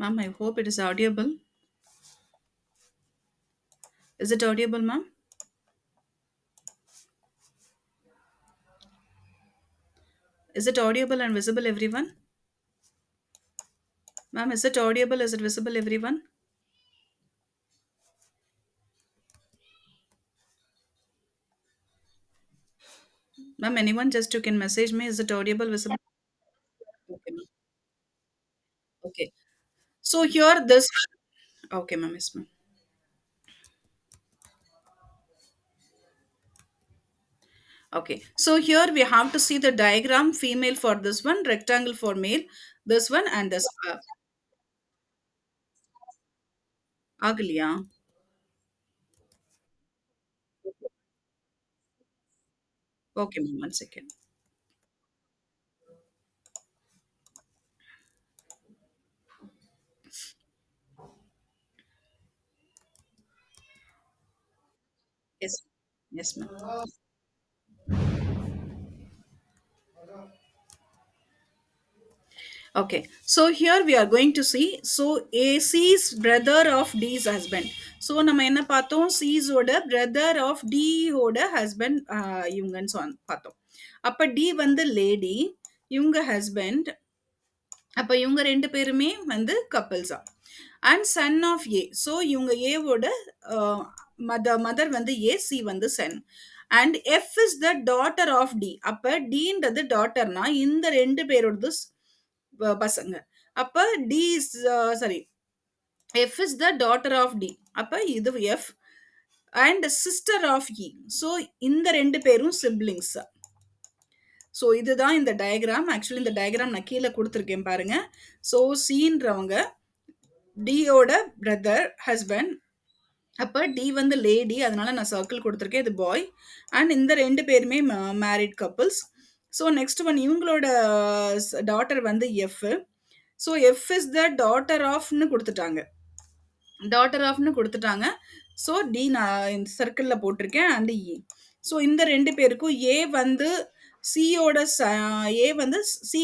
Ma'am, I hope it is audible. Is it audible, ma'am? Is it audible and visible, everyone? Ma'am, is it audible? Is it visible, everyone? Ma'am, anyone just you can message me. Is it audible, visible? Okay, ma'am. Okay. So here this. Okay, ma'am. Yes, ma'am. Okay. So here we have to see the diagram female for this one, rectangle for male, this one, and this. Ugly, yeah. Okay, ma'am. One second. Yes. Yes, ma'am. Okay, so here we are going to see. So AC's brother of D's husband. So நம்ம என்ன பார்த்தோம்? C's ஓட brother of D ஓட husband இவங்கன்னு பார்த்தோம். அப்ப D வந்து lady, இவங்க husband. அப்ப இவங்க ரெண்டு பேருமே வந்து கப்பல்ஸா. And son of A. So இவங்க ஏவோட மதர் வந்து ஏ, சி வந்து son. And F is the daughter of D. அப்ப டின்றது டாட்டர்னா இந்த ரெண்டு பேரோடது பசங்க. அப்ப D is sorry, F is the daughter of D. அப்ப இது F and sister of E. So இந்த ரெண்டு பேரும் சிப்ளிங்ஸ். ஸோ இதுதான் இந்த டயக்ராம். ஆக்சுவலி இந்த டயக்ராம் நான் கீழே கொடுத்துருக்கேன் பாருங்க. ஸோ சீன்றவங்க டியோட பிரதர் ஹஸ்பண்ட். அப்போ டி வந்து லேடி, அதனால நான் சர்க்கிள் கொடுத்துருக்கேன், இது பாய். அண்ட் இந்த ரெண்டு பேருமே married couples. So next one இவங்களோட டாட்டர் வந்து F. So F is the daughter ஆஃப்னு கொடுத்துட்டாங்க. டாட்டர் ஆஃப்னு கொடுத்துட்டாங்க. ஸோ டி நான் இந்த சர்க்கிளில் போட்டிருக்கேன் அண்ட் இ. ஸோ இந்த ரெண்டு பேருக்கும் ஏ வந்து சியோட ஏ வந்து சி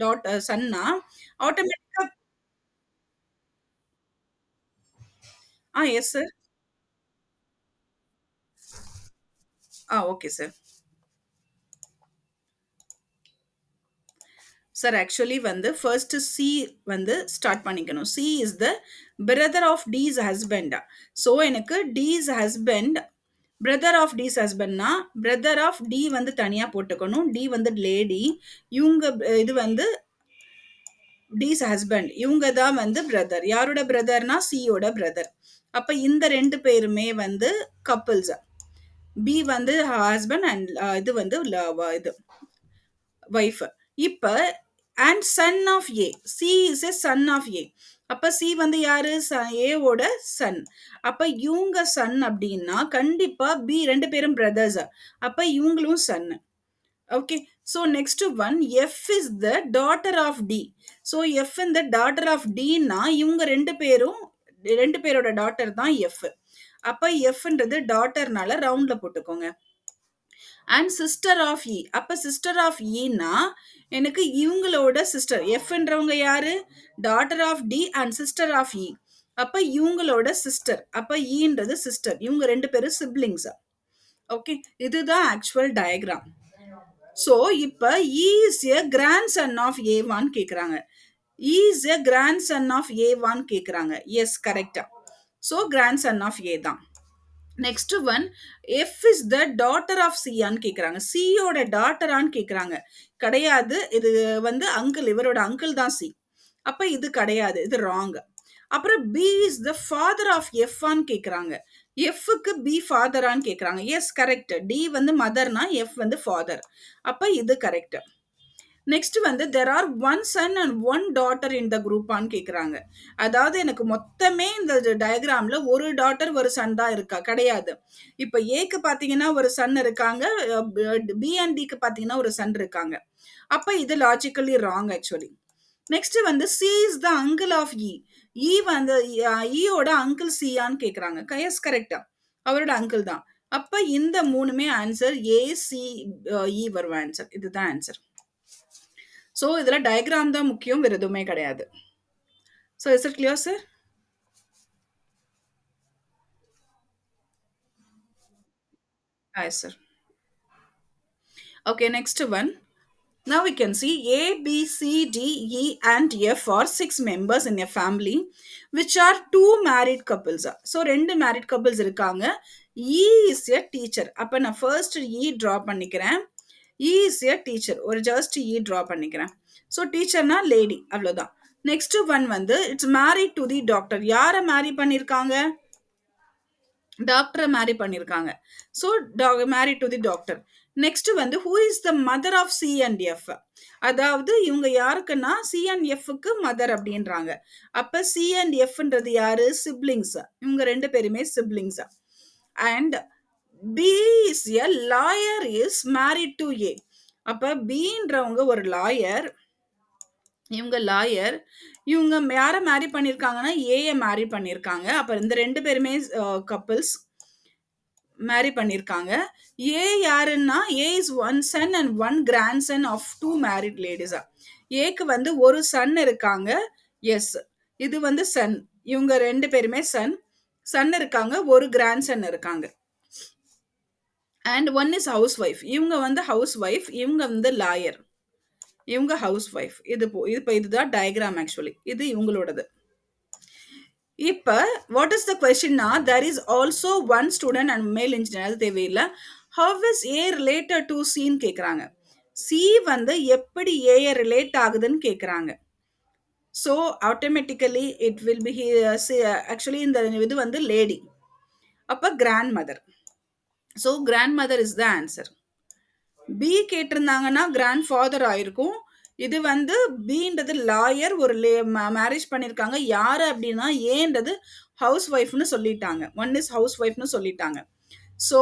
டாட்டர் சன்னா ஆட்டோமேட்டிக்கா. Yes sir. Okay sir. Sir actually வந்து ஃபர்ஸ்ட் சி வந்து ஸ்டார்ட் பண்ணிக்கணும். C is the brother of D's husband. So எனக்கு D's husband, brother of D's ஹஸ்பண்ட்னா பிரதர் ஆஃப் டி வந்து தனியாக போட்டுக்கணும். டி வந்து லேடி, இவங்க இது வந்து டீஸ் ஹஸ்பண்ட், இவங்க தான் வந்து பிரதர். யாரோட பிரதர்னா சியோட பிரதர். அப்ப இந்த ரெண்டு பேருமே வந்து கப்புள்ஸ். பி வந்து ஹஸ்பண்ட் அண்ட் இது வந்து இது வைஃப். இப்ப and son of A. C is a son of A. அப்ப சி வந்து யாரு? ஏவோட சன். அப்ப இவங்க சன் அப்படின்னா கண்டிப்பா பி ரெண்டு பேரும் பிரதர்ஸ். அப்ப இவங்களும் son. Okay. So next one F is the daughter of D. So F இந்த டாட்டர் ஆஃப் டின்னா இவங்க ரெண்டு பேரும், ரெண்டு பேரோட டாட்டர் தான் எஃப். அப்ப எஃப்ன்றது டாட்டர்னால ரவுண்ட்ல போட்டுக்கோங்க. And sister of E. அப்ப சிஸ்டர் ஆஃப் இன்னா எனக்கு இவங்களோட சிஸ்டர். எஃப்ன்றவங்க யாரு? Daughter of D and sister of E. அப்ப இவங்களோட சிஸ்டர். அப்ப ஈன்றது சிஸ்டர். இவங்க ரெண்டு பேரும் சிப்ளிங்ஸ். ஓகே, இதுதான் ஆக்சுவல் டயக்ராம். ஸோ இப்ப is a grandson of ஏவான்னு கேக்குறாங்க. Is a grandson of ஏவான்னு கேக்குறாங்க. எஸ், கரெக்டா. So grandson of A தான். Next one F is the daughter of சியான்னு கேக்குறாங்க. சியோட டாட்டரான்னு கேக்குறாங்க. கிடையாது, இது வந்து அங்கிள், இவரோட அங்கிள் தான் சி. அப்ப இது கிடையாது, இது ராங். அப்புறம் B is the father of எஃப்ஆன்னு கேக்குறாங்க. எஃப்க்கு பி ஃபாதரான்னு கேக்குறாங்க. S, correct. டி வந்து மதர்னா எஃப் வந்து ஃபாதர். அப்ப இது கரெக்ட். நெக்ஸ்ட் வந்து there are one son and one daughter in the குரூப்பான்னு கேக்குறாங்க. அதாவது எனக்கு மொத்தமே இந்த டயக்ராம்ல ஒரு டாட்டர் ஒரு சன் தான் இருக்கா? கிடையாது. இப்ப ஏக்கு பாத்தீங்கன்னா ஒரு சன் இருக்காங்க, பி அண்ட் டிக்கு பாத்தீங்கன்னா ஒரு சன் இருக்காங்க. அப்ப இது லாஜிக்கலி ராங் ஆக்சுவலி. நெக்ஸ்ட் வந்து C is the uncle of E. E வந்து ஈயோட அங்கிள் சியான்னு கேக்குறாங்க. எஸ், கரெக்டா, அவரோட அங்கிள் தான். அப்ப இந்த மூணுமே ஆன்சர் ஏ, சி, இ வரும் ஆன்சர். இதுதான் ஆன்சர். ஸோ இதுல டயக்ராம் தான் முக்கியம், வேற எதுவுமே கிடையாது. So is it clear, sir? Yes, sir. Okay, next one. Now we can see A, B, C, D, E, and F are six members in a family, which are two married couples. So, ரெண்டு married couples இருக்காங்க. E is a teacher. அப்ப நான் first E draw பண்ணிக்கிறேன். E is a teacher. ஒரு just E draw பண்ணிக்கிறேன். So, teacherனா lady. அவ்வளவுதான். Next one வந்து, it's married to the doctor. யாரை marry பண்ணிருக்காங்க? டாக்டரை மேரி பண்ணியிருக்காங்க. So married to the doctor. Next வந்து who is the mother of C and F? அதாவது இவங்க யாருக்குன்னா சி அண்ட் எஃப்க்கு மதர் அப்படின்றாங்க. அப்ப சி அண்ட் எஃப்ன்றது யாரு? சிப்ளிங்ஸ். இவங்க ரெண்டு பேருமே siblings. And B is a lawyer is married to A. அப்ப பின்றவங்க ஒரு லாயர். இவங்க லாயர். இவங்க யாரை மேரி பண்ணியிருக்காங்கன்னா ஏயை மேரி பண்ணியிருக்காங்க. அப்ப இந்த ரெண்டு பேருமே கப்பிள்ஸ் மேரி பண்ணியிருக்காங்க. ஏ யாருன்னா A is one son and one grandson of two married லேடிஸா. ஏக்கு வந்து ஒரு சன் இருக்காங்க. எஸ், இது வந்து சன். இவங்க ரெண்டு பேருமே சன். சன் இருக்காங்க, ஒரு கிராண்ட் சன் இருக்காங்க. And one is house wife. இவங்க வந்து ஹவுஸ் ஒய்ஃப், இவங்க வந்து லாயர். இவங்க ஹவுஸ் ஒய்ஃப். இப்போ இதுதான் டயக்ராம் ஆக்சுவலி. இது இவங்களோடது. இப்ப வாட் இஸ் த கொஸ்டின்னா, there is also one student and male engineer. அது தேவையில்லை. How is A related to சின்னு கேட்குறாங்க. சி வந்து எப்படி ஏ ரிலேட் ஆகுதுன்னு கேட்குறாங்க. So automatically it will be actually இந்த இது வந்து லேடி. அப்போ grandmother. So grandmother is the answer. B கேட்டிருந்தாங்கன்னா கிராண்ட் ஃபாதர் ஆயிருக்கும். இது வந்து பீன்றது லாயர், ஒரு மேரேஜ் பண்ணியிருக்காங்க. யாரு அப்படின்னா ஏன்றது ஹவுஸ் ஒய்ஃப்னு சொல்லிட்டாங்க. ஒன் இஸ் ஹவுஸ் ஒய்ஃப்னு சொல்லிட்டாங்க. ஸோ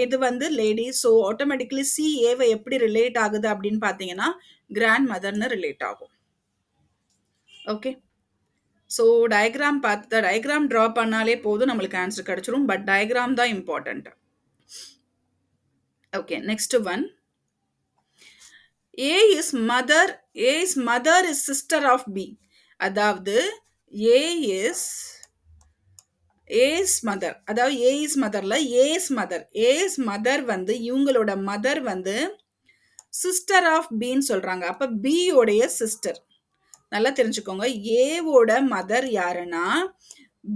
இது வந்து லேடி. ஸோ ஆட்டோமேட்டிக்கலி சி ஏவை எப்படி ரிலேட் ஆகுது அப்படின்னு பார்த்தீங்கன்னா கிராண்ட் மதர்னு ரிலேட் ஆகும். ஓகே. ஸோ டயக்ராம் பார்த்து டயக்ராம் ட்ரா பண்ணாலே போதும், நம்மளுக்கு ஆன்சர் கிடைச்சிரும். பட் டயக்ராம் தான் important. Okay, next one. A is mother. A is mother is sister of B. அதாவது A is A's mother. அதாவது A is motherல A's mother. A's mother வந்து இவங்களோட மதர் வந்து சிஸ்டர் ஆஃப் பின்னு சொல்றாங்க. அப்ப B உடைய சிஸ்டர். நல்லா தெரிஞ்சுக்கோங்க. ஏவோட மதர் யாருன்னா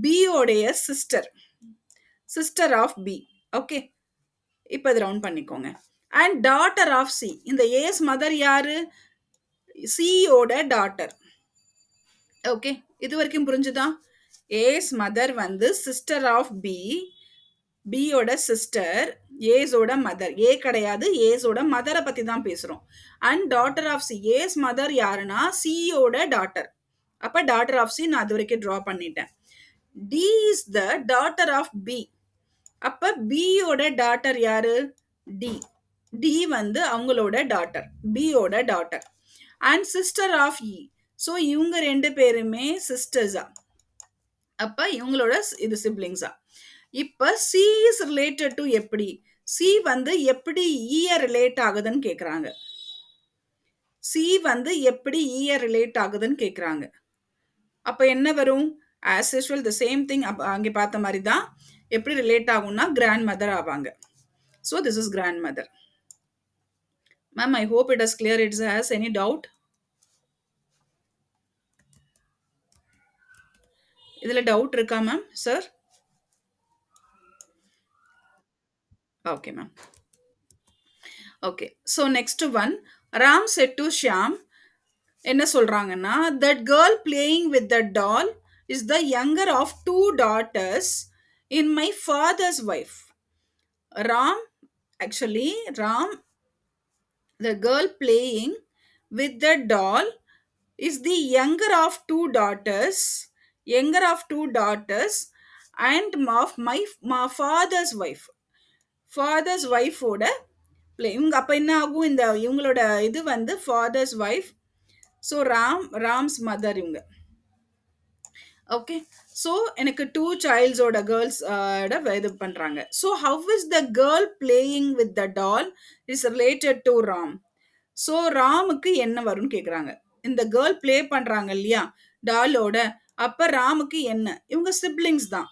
B உடைய sister. Sister of B. Okay, இப்போ இது ரவுண்ட் பண்ணிக்கோங்க. And daughter of C. இந்த ஏஸ் மதர் யாரு? சியோட டாட்டர். ஓகே, இது வரைக்கும் புரிஞ்சுதா? ஏஸ் மதர் வந்து சிஸ்டர் ஆஃப் பி. பியோட சிஸ்டர், ஏஸோட மதர். ஏ கிடையாது, ஏஸோட மதரை பத்தி தான் பேசுறோம். And daughter of C. A's mother யாருன்னா சியோட டாட்டர். அப்ப டாட்டர் ஆஃப் சி நான் அது வரைக்கும் டிரா பண்ணிட்டேன். D is the daughter of B. அப்ப பியோட டாட்டர் யாரு? டி. டி வந்து அவங்களோட டாட்டர், பியோட daughter. And sister of E. So இவங்க ரெண்டு பேருமே சிஸ்டர்ஸா. அப்ப இவங்களோட இது சிப்ளிங்ஸா. இப்ப சி இஸ் ரிலேட்டட் டு எப்படி? சி வந்து எப்படி ஈய ரிலேட் ஆகுதுன்னு கேக்குறாங்க. சி வந்து எப்படி ஈய ரிலேட் ஆகுதுன்னு கேக்குறாங்க. அப்ப என்ன வரும்? As usual the same thing. அங்கே பார்த்த மாதிரி தான். எப்படி ரிலேட் ஆகும்னா கிராண்ட் மதர் ஆவாங்க. So this is grandmother. Ma'am, I hope it is clear. It's has any doubt? இதுல டவுட் இருக்கா ma'am? Sir? Okay ma'am. Okay, so next one. Ram said to Shyam. என்ன சொல்றாங்கன்னா, that girl playing with the doll is the younger of two daughters in my father's wife. Ram, actually, Ram, the girl playing with the doll is the younger of two daughters, and of my father's wife. Father's wife ஓட play. இவங்க அப்ப என்ன ஆகும்? இந்த இவங்களோட இது வந்து father's wife. So Ram's mother இவங்க. ஓகே, ஸோ எனக்கு டூ சைல்ட்ஸோட கேர்ள்ஸ் இது பண்றாங்க. So how is the girl playing with the doll is related to Ram? So ராமுக்கு என்ன வரும்னு கேட்குறாங்க. இந்த கேர்ள் பிளே பண்றாங்க இல்லையா டாலோட, அப்ப ராமுக்கு என்ன? இவங்க சிப்லிங்ஸ் தான்.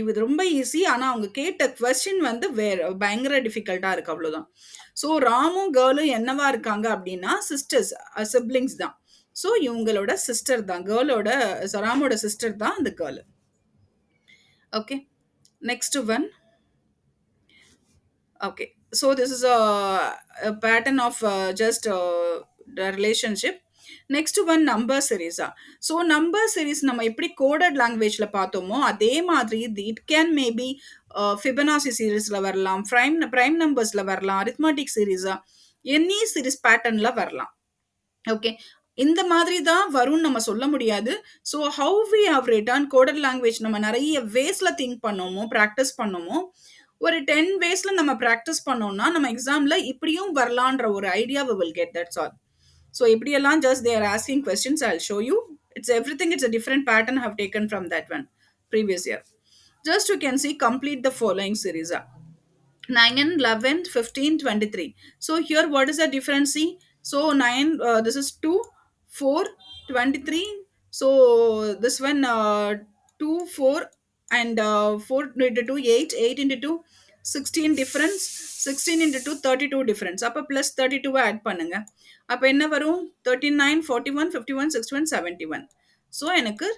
இது ரொம்ப ஈஸி. ஆனா அவங்க கேட்ட கொஸ்டின் வந்து வேற பயங்கர டிஃபிகல்ட்டா இருக்கு அவ்வளோதான். ஸோ ராமும், கேர்ளும் என்னவா இருக்காங்க அப்படின்னா சிஸ்டர்ஸ், சிப்லிங்ஸ் தான். ஸோ இவங்களோட சிஸ்டர் தான். ராமோட சிஸ்டர் தான் அந்த girl. Okay. Next one. Okay. So this is a pattern of just the relationship. Next one number series. So number series நம்ம எப்படி coded languageல பார்த்தோமோ அதே மாதிரி it can maybe Fibonacci seriesல வரலாம், prime numbersல வரலாம், arithmetic series, any series patternல வரலாம். Okay. இந்த மாதிரி தான் வரும்னு நம்ம சொல்ல முடியாது. So how we have written coded language நம்ம நெறைய வேஸ்ல திங்க் பண்ணோமோ, பிராக்டிஸ் பண்ணோமோ, ஒரு 10 வேஸ்ல நம்ம பிராக்டிஸ் பண்ணோம்னா, நம்ம எக்ஸாம்ல இப்படியும் வரலான்ற ஒரு idea we will get. That's all. So இப்படியெல்லாம் just they are asking questions. I will show you. It's everything. It's a different pattern I have taken from that one previous year. Just you can see complete the following series. 9, 11, 15, 23. So here what is the difference? See, so 9, this is 2, 4, 23. So this one 2, 4 and 4 into 2, 8, 8 into 2, 16 difference, 16 into 2, 32 difference. அப்போ plus 32 add பண்ணுங்க. அப்போ என்ன வரும்? 39, 41, 51, 61, 71. So எனக்கு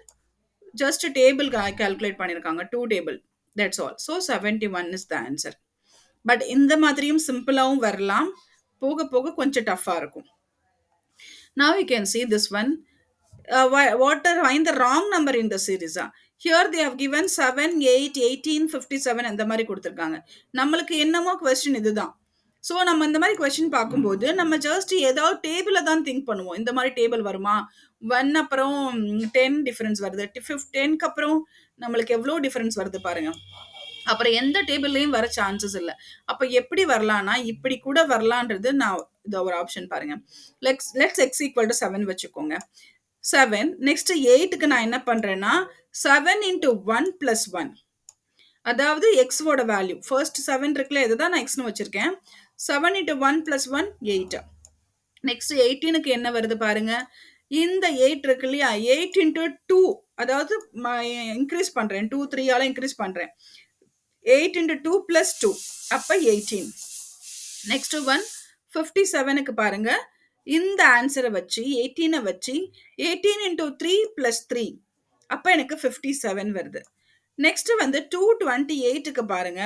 just table calculate பண்ணிருக்காங்க. 2 table. That's all. So 71 is the answer. But இந்த மாதிரியும் சிம்பிளாவும் வரலாம். போக போக கொஞ்சம் டஃப்பா இருக்கும். Now you can see this one. What are find the wrong number in the series? Here they have given 7, 8, 18, 57 அந்த மாதிரி கொடுத்துருக்காங்க. நம்மளுக்கு என்னமோ கொஸ்டின் இதுதான். ஸோ நம்ம இந்த மாதிரி கொஸ்டின் பார்க்கும்போது நம்ம ஜஸ்ட் ஏதாவது டேபிளை தான் திங்க் பண்ணுவோம். இந்த மாதிரி டேபிள் வருமா, 1 அப்புறம் 10 டிஃபரன்ஸ் வருது, 10க்கு அப்புறம் நம்மளுக்கு எவ்வளோ டிஃபரன்ஸ் வருது பாருங்க. அப்புறம் எந்த டேபிள்லயும் வர சான்சஸ் இல்லை. அப்ப எப்படி வரலாம்னா இப்படி கூட வரலான்றது நான் இது ஒரு ஆப்ஷன் பாருங்க. லெட்ஸ் x ஈக்குவல் டு 7 வச்சுக்கோங்க. 7 நெக்ஸ்ட் 8க்கு நான் என்ன பண்றேன்னா 7 இன்டூ 1 பிளஸ் 1, அதாவது எக்ஸோட வேல்யூ ஃபர்ஸ்ட் 7 இருக்குல்ல, இதுதான் நான் எக்ஸ்னு வச்சிருக்கேன். 7 இன்டூ 1 பிளஸ் 1 8. நெக்ஸ்ட் 18க்கு என்ன வருது பாருங்க. இந்த 8 இருக்கு இல்லையா, 8 இன்டூ 2, அதாவது இன்க்ரீஸ் பண்றேன், 2 3 ஆல இன்க்ரீஸ் பண்றேன். 8 into 2 plus 2. அப்ப 18. Next one 57க்கு பாருங்க. இந்த ஆன்சரை வச்சு 18 வச்சு 18 into 3 plus 3. அப்ப எனக்கு 57 வருது. நெக்ஸ்ட் வந்து 228க்கு பாருங்க.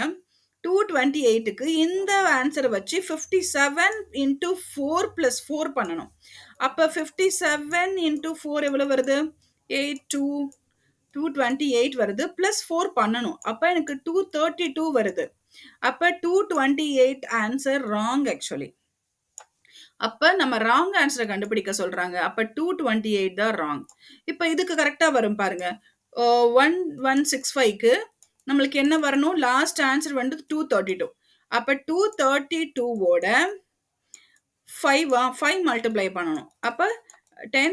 228க்கு இந்த ஆன்சரை வச்சு 57 into 4 plus 4 பண்ணணும். அப்ப 57 into 4 எவ்வளவு வருது? 228 வருது. பிளஸ் 4 பண்ணணும். அப்ப எனக்கு 232 வருது. அப்ப 228 ஆன்சர் ராங் ஆக்சுவலி. அப்ப நம்ம ராங் ஆன்சரை கண்டுபிடிக்க சொல்றாங்க. அப்ப 228 தான் ராங். இப்ப இதுக்கு கரெக்டா வரும் பாருங்க. 1165க்கு நம்மளுக்கு என்ன வரணும்? லாஸ்ட் ஆன்சர் வந்து 232. அப்ப 232ஓட 5 மல்டிப்ளை பண்ணணும். அப்ப 10,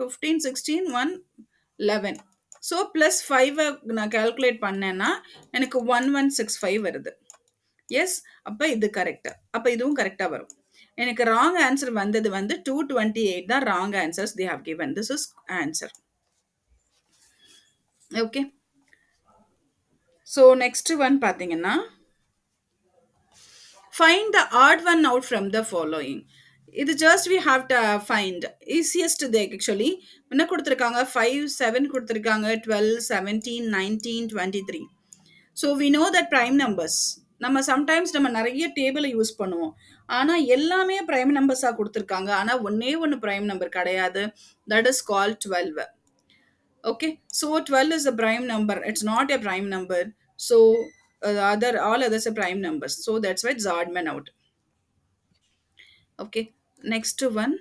15, 16, 1, 11. ஸோ ப்ளஸ் 5 நான் கால்குலேட் பண்ணேன்னா எனக்கு 1165 வருது. எஸ், அப்போ இது கரெக்ட். அப்போ இதுவும் கரெக்டாக வரும். எனக்கு ராங் ஆன்சர் வந்தது வந்து 228 தான் wrong answers they have given. This is answer. Okay. So next one பார்த்தீங்கன்னா find the odd one out from the following. இது just we have to find easiest they actually என்ன கொடுத்திருக்காங்க? 5, 7 கொடுத்திருக்காங்க, 12, 17, 19, 23. so we know that prime numbers. நம்ம sometimes நம்ம நிறைய டேபிளை use பண்ணுவோம். ஆனா எல்லாமே பிரைம் நம்பர்ஸா கொடுத்திருக்காங்க. ஆனா ஒன்னே ஒன்னு பிரைம் நம்பர் கிடையாது. that is called 12. okay, so 12 is a prime number. It's not a prime number. So all others are prime numbers. So that's why it's odd man out. Okay, next one.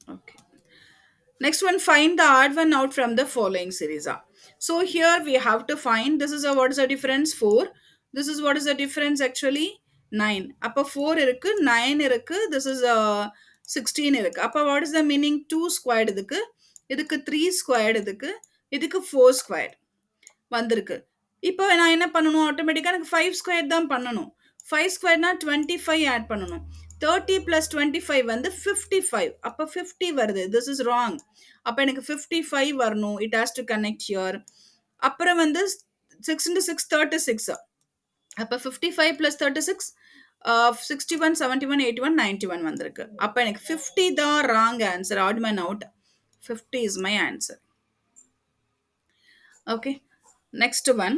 Okay, next one, find the odd one out from the following series. So here we have to find, this is a what is the difference? 4. This is what is the difference actually? 9. அப்ப 4 இருக்கு, 9 இருக்கு, this is 16 இருக்கு. அப்ப what is the meaning? 2 squared இதுக்கு, இதுக்கு 3 squared இதுக்கு, இதுக்கு 4 squared வந்திருக்கு. இப்போ நான் என்ன பண்ணணும்? ஆட்டோமேட்டிக்கா எனக்கு 5 ஸ்கொயர் தான் பண்ணணும். 5 ஸ்கொயர்னா 25 ஆட் பண்ணணும். 30 plus 25 வந்து 55. அப்ப 50 வருது. This is wrong. அப்ப எனக்கு 55 வரணும். It has to connect here. அப்புறம் வந்து 6 into 6 36. அப்ப 55 plus 36 61, 71, 81, 91 வந்திருக்கு. அப்ப எனக்கு 50 தான் wrong answer. Odd man out. 50 is my answer. Okay. Next one.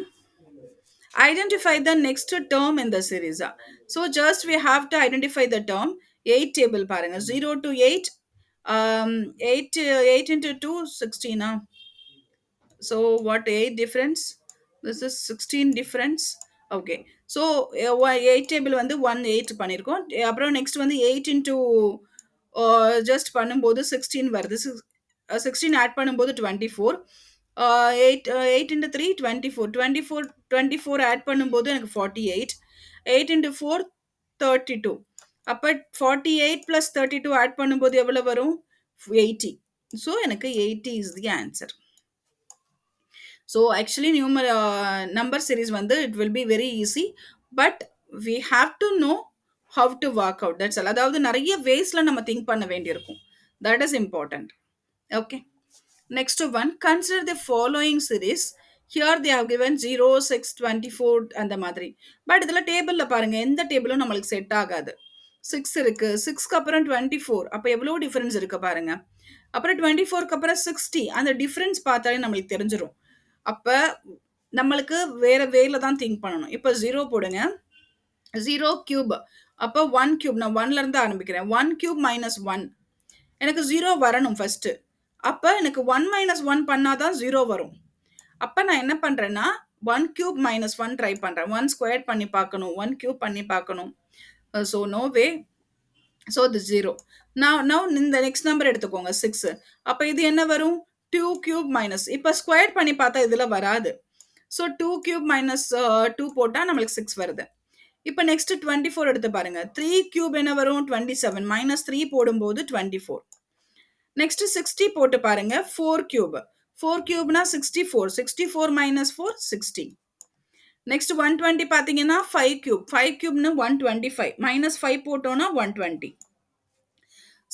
Identify the next term in the series. So just we have to identify the term. 8 table பாருங்க. 0 to 8. 8 into 2, 16. So what 8 difference? This is 16 difference. Okay. So 8 table வந்து 1 8 பண்ணியிருக்கோம். அப்புறம் next வந்து 8 into just பண்ணும்போது 16 வருது. 16 add பண்ணும்போது 24. 8 into 3 24. 24 add பண்ணும்போது எனக்கு 48. 8 into 4 32. அப்ப 48 plus 32 ஆட் பண்ணும்போது எவ்வளவு வரும்? 80. So எனக்கு 80 is the answer. So actually number series வந்து it will be very easy, but we have to know how to work out. That's all. அதாவது நிறைய waysல நம்ம think பண்ண வேண்டியிருக்கும். That is important. Okay. Next one, consider the following series. Here they have given 0, 6, 24 அந்த மாதிரி. But இதில் டேபிளில் பாருங்க எந்த டேபிளும் நம்மளுக்கு செட் ஆகாது. 6 இருக்கு, 6க்கு அப்புறம் 24. அப்போ எவ்வளோ டிஃபரன்ஸ் இருக்கு பாருங்க. அப்புறம் 24க்கு அப்புறம் 60. அந்த டிஃபரன்ஸ் பார்த்தாலே நம்மளுக்கு தெரிஞ்சிடும். அப்போ நம்மளுக்கு வேற வேல தான் திங்க் பண்ணணும். இப்போ 0 போடுங்க. 0 கியூப். அப்போ 1 கியூப். நான் 1ல இருந்து ஆரம்பிக்கிறேன். 1 கியூப் மைனஸ் 1. எனக்கு 0 வரணும் ஃபர்ஸ்ட். அப்ப எனக்கு 1 மைனஸ் 1 பண்ணாதான் 0 வரும். அப்ப நான் என்ன பண்றேன்னா 1 கியூப் மைனஸ் 1 ட்ரை பண்றேன். 1 ஸ்கொயர் பண்ணி பார்க்கணும். 1 கியூப் பண்ணி பார்க்கணும். ஸோ நோ வே. ஸோ இது 0. நான் இந்த நெக்ஸ்ட் நம்பர் எடுத்துக்கோங்க 6. அப்ப இது என்ன வரும்? 2 கியூப் மைனஸ். இப்ப ஸ்கொயர் பண்ணி பார்த்தா இதுல வராது. ஸோ 2 கியூப் மைனஸ் 2 போட்டா நம்மளுக்கு 6 வருது. இப்போ நெக்ஸ்ட் 24 எடுத்து பாருங்க. 3 கியூப் என்ன வரும்? 27. மைனஸ் 3 போடும்போது 24. நெக்ஸ்ட் 60 போட்டு பாருங்க. 4 கியூப். 4 கியூப்னா 64. 64 மைனஸ் 4 60. நெக்ஸ்ட் 120 பாத்தீங்கன்னா 5 கியூப். 5 கியூப்னு 125. மைனஸ் 5 போட்டோம்னா 120.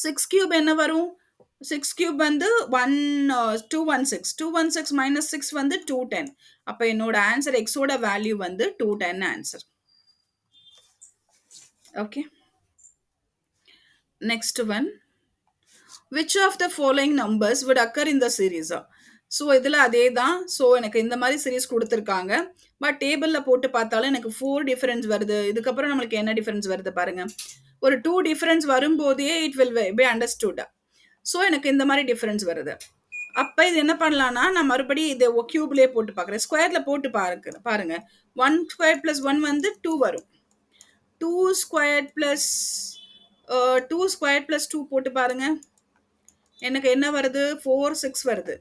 6 கியூப் என்ன வரும்? 6 கியூப் வந்து 216. 216 மைனஸ் 6 வந்து 210. அப்ப என்னோட ஆன்சர் எக்ஸோட வேல்யூ வந்து 210 answer. Okay. Next one. Which of the following numbers would occur in the series? So இதில் அதே தான். ஸோ எனக்கு இந்த மாதிரி சீரீஸ் கொடுத்துருக்காங்க. பட் டேபிளில் போட்டு பார்த்தாலும் எனக்கு 4 டிஃபரன்ஸ் வருது. இதுக்கப்புறம் நம்மளுக்கு என்ன டிஃபரன்ஸ் வருது பாருங்க. ஒரு 2 டிஃபரன்ஸ் வரும்போதே it will B understood. So எனக்கு இந்த மாதிரி டிஃபரன்ஸ் வருது. அப்போ இது என்ன பண்ணலாம்னா நான் மறுபடியும் இதை கியூப்லேயே போட்டு பார்க்குறேன். ஸ்கொயரில் போட்டு பாருங்க. 1 ஸ்கொயர் ப்ளஸ் 1 வந்து 2 வரும். 2 ஸ்கொயர் ப்ளஸ் 2 போட்டு பாருங்க. எனக்கு என்ன வருது? 4 6 வருது.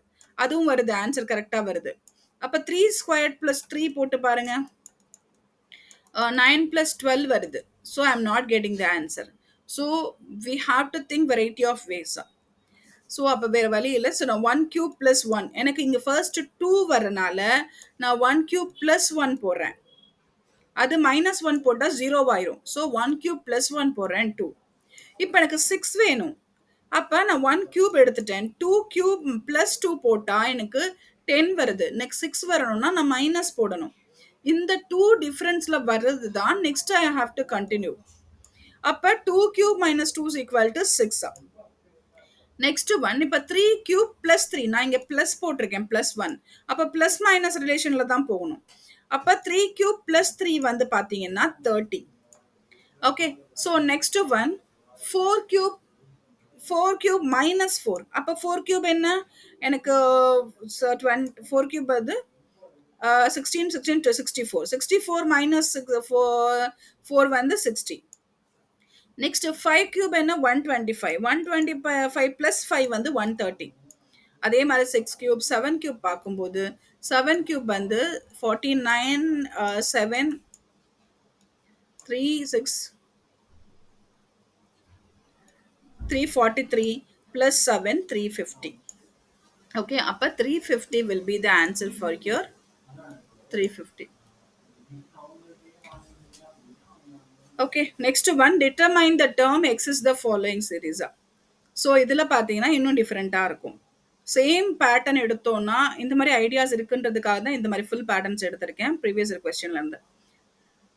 அதுவும் வருது. ஆன்சர் கரெக்டா வருது. அப்ப 3 ஸ்கொயர்ட் பிளஸ் 3 போட்டு பாருங்க. 9 plus 12 வருது. So I'm not getting the answer. So we have to think variety of ways. So அப்போ வேறு வழி இல்லை. ஸோ நான் 1 கியூப் ப்ளஸ் 1. எனக்கு இங்கே ஃபர்ஸ்ட் 2 வரனால நான் 1 கியூப் ப்ளஸ் 1 போடுறேன். அது மைனஸ் 1 போட்டால் 0 ஆயிரும். ஸோ 1 கியூப் ப்ளஸ் 1 போடுறேன் 2. இப்போ எனக்கு 6 வேணும். அப்போ நான் 1 கியூப் எடுத்துட்டேன். 2 கியூப் ப்ளஸ் 2 போட்டால் எனக்கு 10 வருது. நெக்ஸ்ட் 6 வரணும்னா நான் மைனஸ் போடணும். இந்த 2 டிஃபரன்ஸில் வர்றது தான் next I have to continue. அப்போ 2 cube minus 2 is equal to 6. Next one. இப்போ 3 கியூப் ப்ளஸ் 3. நான் இங்கே ப்ளஸ் போட்டிருக்கேன். ப்ளஸ் 1. அப்போ ப்ளஸ் மைனஸ் ரிலேஷனில் தான் போகணும். அப்போ 3 கியூப் ப்ளஸ் 3 வந்து பார்த்தீங்கன்னா 30. Okay. So next one 4 cube 4 cube minus 4. அப்போ 4 கியூப் என்ன? எனக்கு 4 கியூப் அது 16 16 to 64. 64 மைனஸ் 4 வந்து 60. நெக்ஸ்ட் 5 கியூப் என்ன? 125. 125 பிளஸ் 5 வந்து 130. அதே மாதிரி 6 கியூப் 7 கியூப் பார்க்கும்போது 7 கியூப் வந்து 49 7 3 6 343 plus 7 350. Okay, அப்ப 350 will be the answer for your 350. Okay. Next one determine the term X is the following series. So இதில் பார்த்தீங்கன்னா இன்னும் டிஃப்ரெண்ட்டாக இருக்கும். சேம் பேட்டர்ன் எடுத்தோம்னா இந்த மாதிரி ஐடியாஸ் இருக்குன்றதுக்காக தான் இந்த மாதிரி ஃபுல் பேட்டர்ன்ஸ் எடுத்திருக்கேன் ப்ரீவியஸ் கொஸ்டின்லேருந்து.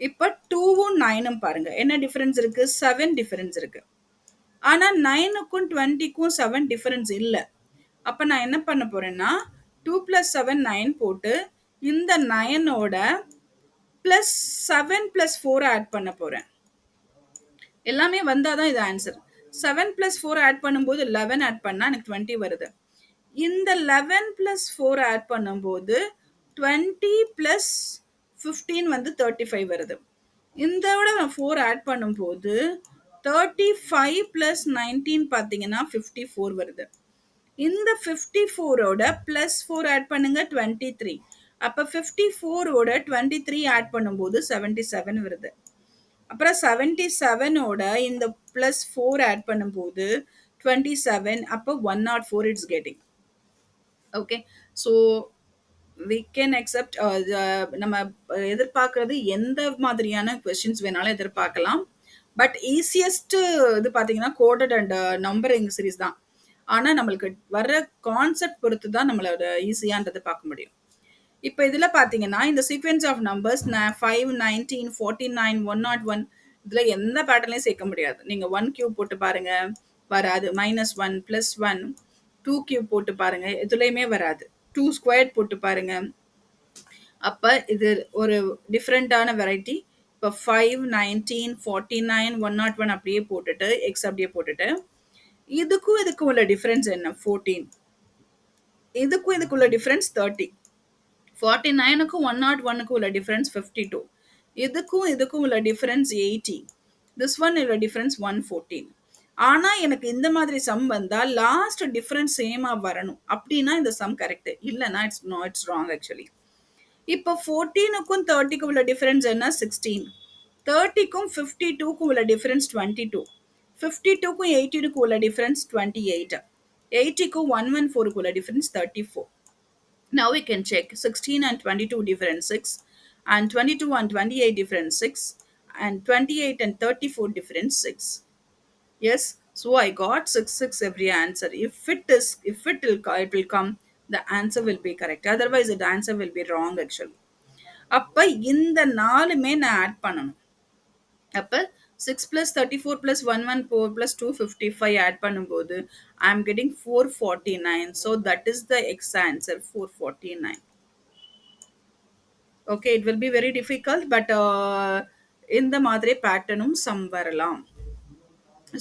இப்போ 2வும் 9ம் பாருங்க என்ன டிஃபரன்ஸ் இருக்கு, 7 டிஃபரன்ஸ் இருக்கு. ஆனா 9க்கும் 20க்கும் 7 டிஃபரன்ஸ் இல்லை. அப்ப நான் என்ன பண்ண போறேன்னா 2 + 7 9 போட்டு இந்த 9ஓட பிளஸ் 7 + 4 ஆட் பண்ண போறேன். எல்லாமே வந்தாதான் இது ஆன்சர். 7 + 4 ஆட் பண்ணும்போது 11 ஆட் பண்ணா எனக்கு 20 வருது. இந்த 11 + 4 ஆட் பண்ணும்போது 20 + 15 வந்து 35 வருது. இதோட நான் 4 ஆட் பண்ணும்போது 35 + 19 பார்த்தீங்கன்னா 54 வருது. இந்த 54ஓட +4 ஆட் பண்ணுங்க 23. அப்ப 54ஓட 23 ஆட் பண்ணும்போது 77 வருது. அப்புறம் 77ஓட இந்த +4 ஆட் பண்ணும்போது 27. அப்போ 104 it's getting. Okay. So we can accept நம்ம எதிர்பார்க்கறது எந்த மாதிரியான கொஸ்டின்ஸ் வேணாலும் எதிர்பார்க்கலாம். பட் ஈஸியஸ்ட் இது பார்த்தீங்கன்னா கோடட் அண்ட் நம்பரிங் சீரிஸ் தான். ஆனால் நம்மளுக்கு வர்ற கான்செப்ட் பொறுத்து தான் நம்மளோட ஈஸியான்றது பார்க்க முடியும். இப்போ இதில் பார்த்தீங்கன்னா இந்த சீக்வென்ஸ் ஆஃப் நம்பர்ஸ் 5, 19, 49, 101 இதில் எந்த பேட்டர்லையும் சேர்க்க முடியாது. நீங்கள் 1 கியூப் போட்டு பாருங்க வராது. -1 +1 2 கியூப் போட்டு பாருங்க எதுலையுமே வராது. 2 ஸ்கொயர் போட்டு பாருங்க. அப்ப இது ஒரு டிஃப்ரெண்டான வெரைட்டி. இப்போ 5, 19, 49, 101 அப்படியே போட்டுட்டு எக்ஸ் அப்படியே போட்டுட்டு இதுக்கும் உள்ள டிஃபரன்ஸ் என்ன 14. இதுக்குள்ள டிஃபரன்ஸ் 30. 49க்கும் 101க்கும் உள்ள டிஃபரன்ஸ் 52. இதுக்கும் உள்ள டிஃபரன்ஸ் 80. திஸ் ஒன் உள்ள டிஃபரன்ஸ் 114. ஆனா எனக்கு இந்த மாதிரி சம் வந்தா லாஸ்ட் டிஃபரன்ஸ் சேமா வரணும். அப்படின்னா இந்த சம் கரெக்ட். இல்லைன்னா இட்ஸ் ராங் ஆக்சுவலி. இப்போ 14க்கும் 30க்கும் உள்ள டிஃபரன்ஸ் என்ன 16. 30க்கும் 52க்கும் உள்ள டிஃபரன்ஸ் 22. 52க்கும் 18க்கும் உள்ள டிஃபரன்ஸ் 28. 80க்கும் 114க்கும் உள்ள difference 34. Now we can check 16 and 22 difference 6 and 22 and 28 difference 6 and 28 and 34 difference 6. Yes, so I got 6 every answer. If it will come, the answer will be correct. Otherwise the answer will be wrong actually. அப்ப இந்த நாலுமே நான் add பண்ணணும். அப்ப 6 + 34 + 114 + 255 add பண்ணும்போது I am getting 449. So that is the X answer 449. Okay, it will be very difficult, but இந்த மாதிரி பேட்டர்னும் some வரலாம்.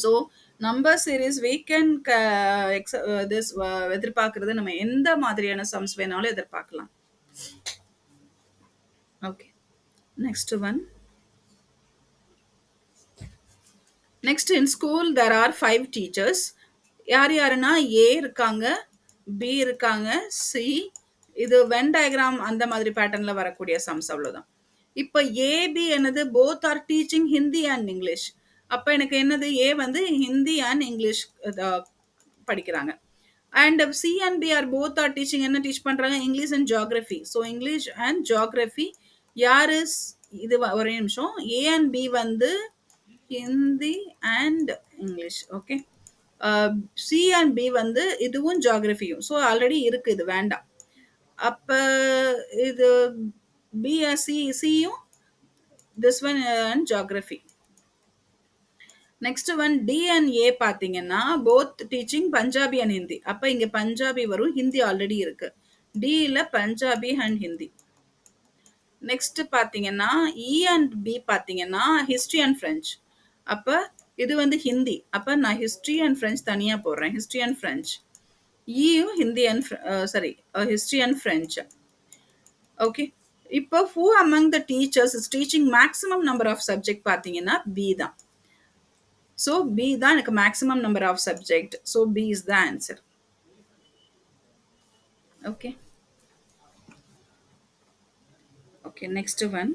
So number series we can this எதிர்பார்க்கறது நம்ம எந்த மாதிரியான சம்ஸ் வேணாலும் எதிர்பார்க்கலாம். Okay. Next one. Next in school there are 5 teachers. யார் யாருன்னா ஏ இருக்காங்க, பி இருக்காங்க, சி. இது வென் டயக்ராம் அந்த மாதிரி பேட்டர்ன்ல வரக்கூடிய சம்ஸ் அவ்வளோதான். இப்போ ஏபி என்னது both are teaching Hindi and English. அப்போ எனக்கு என்னது ஏ வந்து ஹிந்தி அண்ட் இங்கிலீஷ் படிக்கிறாங்க. And C and B are both are teaching என்ன டீச் பண்ணுறாங்க English and geography. So English and geography யார் இஸ் இது ஒரே நிமிஷம். ஏ அண்ட் பி வந்து Hindi and English. Okay. C and B வந்து இதுவும் ஜியாகிரஃபியும். ஸோ ஆல்ரெடி இருக்கு, இது வேண்டாம். அப்ப இது சியும் this one and geography. Next one D and A பார்த்தீங்கன்னா both teaching Punjabi and Hindi. அப்போ இங்கே பஞ்சாபி வரும், ஹிந்தி ஆல்ரெடி இருக்கு. டியில் பஞ்சாபி அண்ட் ஹிந்தி. நெக்ஸ்ட் பார்த்தீங்கன்னா இ அண்ட் பி பார்த்தீங்கன்னா ஹிஸ்ட்ரி அண்ட் ஃப்ரெஞ்ச். அப்போ இது வந்து ஹிந்தி. அப்போ நான் ஹிஸ்ட்ரி அண்ட் ஃப்ரெஞ்ச் தனியாக போடுறேன். History and French. இயும் Hindi and history and French. Okay. இப்போ who among the teachers is teaching maximum number of subject பார்த்தீங்கன்னா பி தான். ஸோ பி தான் எனக்கு maximum number of subject. So B is the answer. Okay. Okay. Next one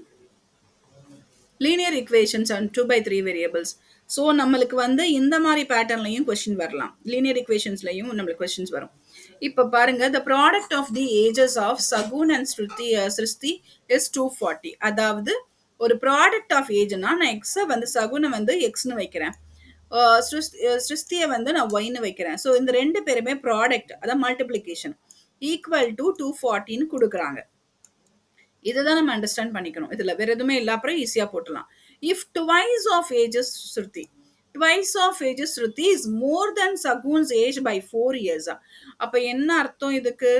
linear equations and 2/3 variables. So நம்மளுக்கு வந்து இந்த மாதிரி பேட்டர்ன்லையும் question வரலாம். Linear ஈக்குவேஷன்ஸ்லையும் நம்மளுக்கு கொஸ்டின்ஸ் வரும். இப்போ பாருங்க the product of the ages of Shagun and Srishti is 240. அதாவது ஒரு ப்ராடக்ட் ஆஃப் ஏஜ்னா நான் எக்ஸை வந்து சகுனை வந்து எக்ஸ்னு வைக்கிறேன். சிருஷ்டியை வந்து நான் ஒய்னு வைக்கிறேன். ஸோ இந்த ரெண்டு பேருமே ப்ராடக்ட், அதான் மல்டிப்ளிகேஷன், ஈக்குவல் டு 240ன்னு கொடுக்குறாங்க. இதுதான் நம்ம அண்டர்ஸ்டாண்ட் பண்ணிக்கணும். இதுல வேற எதுவுமே இல்ல. அப்புறம் ஈஸியா போட்டுலாம். If twice of ages Shruti, twice of ages Shruti is more then Shakun's age by 4 years. அப்ப என்ன அர்த்தம் இதுக்கு?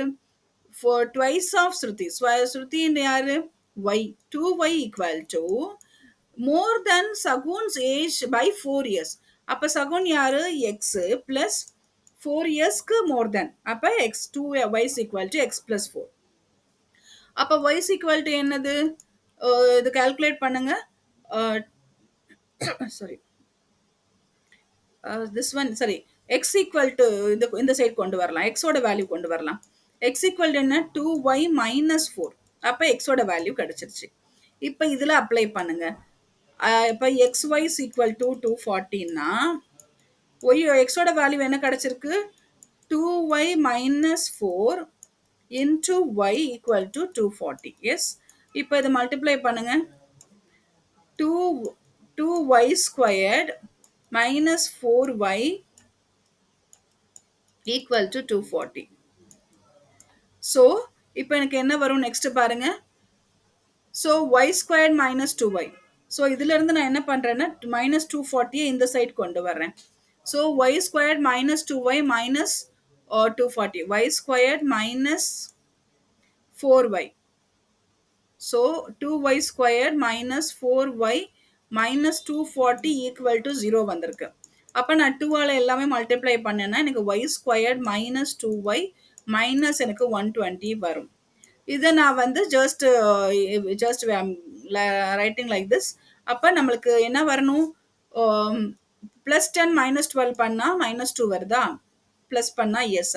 For twice of ஸ்ருதி, ஸ்ருதி யாரு? y, 2y equal to more than Shakun's age by 4 years. அப்ப சகுன் யாரு? x plus 4 yearsக்கு more than, அப்ப x 2y is equal to x plus 4. அப்ப y is equal to என்னது? இது கால்குலேட் பண்ணுங்க. Sorry, this one, sorry, x equal to இந்த side கொண்டு வரலாம். x ஓட வேல்யூ கொண்டு வரலாம். x equal to என்ன? 2y minus 4. அப்ப x ஓட வேல்யூ கிடைச்சிருச்சு. இப்ப இதுல அப்ளை பண்ணுங்க. இப்ப xy is equal to 240னா x ஓட வேல்யூ என்ன கிடைச்சிருக்கு? 2y minus 4 into y equal to 240. Yes. இப்ப இதை மல்டிப்ளை பண்ணுங்க. 2y squared minus 4y equal to 240. So, இப்போ எனக்கு என்ன வரும்? நெக்ஸ்ட் பாருங்க. So, y squared minus 2y. So, இதுல இருந்து நான் என்ன பண்றேன்னா minus 240 இந்த சைடு கொண்டு வரேன். So, y squared minus 2y minus 240. y squared minus 4y. So 2y squared minus 4y minus 240 equal to 0 வந்திருக்கு. அப்ப நான் 2 ஆல எல்லாமே மல்டிப்ளை பண்ணேன்னா எனக்கு y squared minus 2y minus எனக்கு 120 வரும். இதை நான் வந்து ஜஸ்ட் ரைட்டிங் லைக் திஸ். அப்ப நம்மளுக்கு என்ன வரணும்? பிளஸ் 10 மைனஸ் 12 பண்ணா மைனஸ் 2 வருதா? பிளஸ் பண்ணா எஸ்.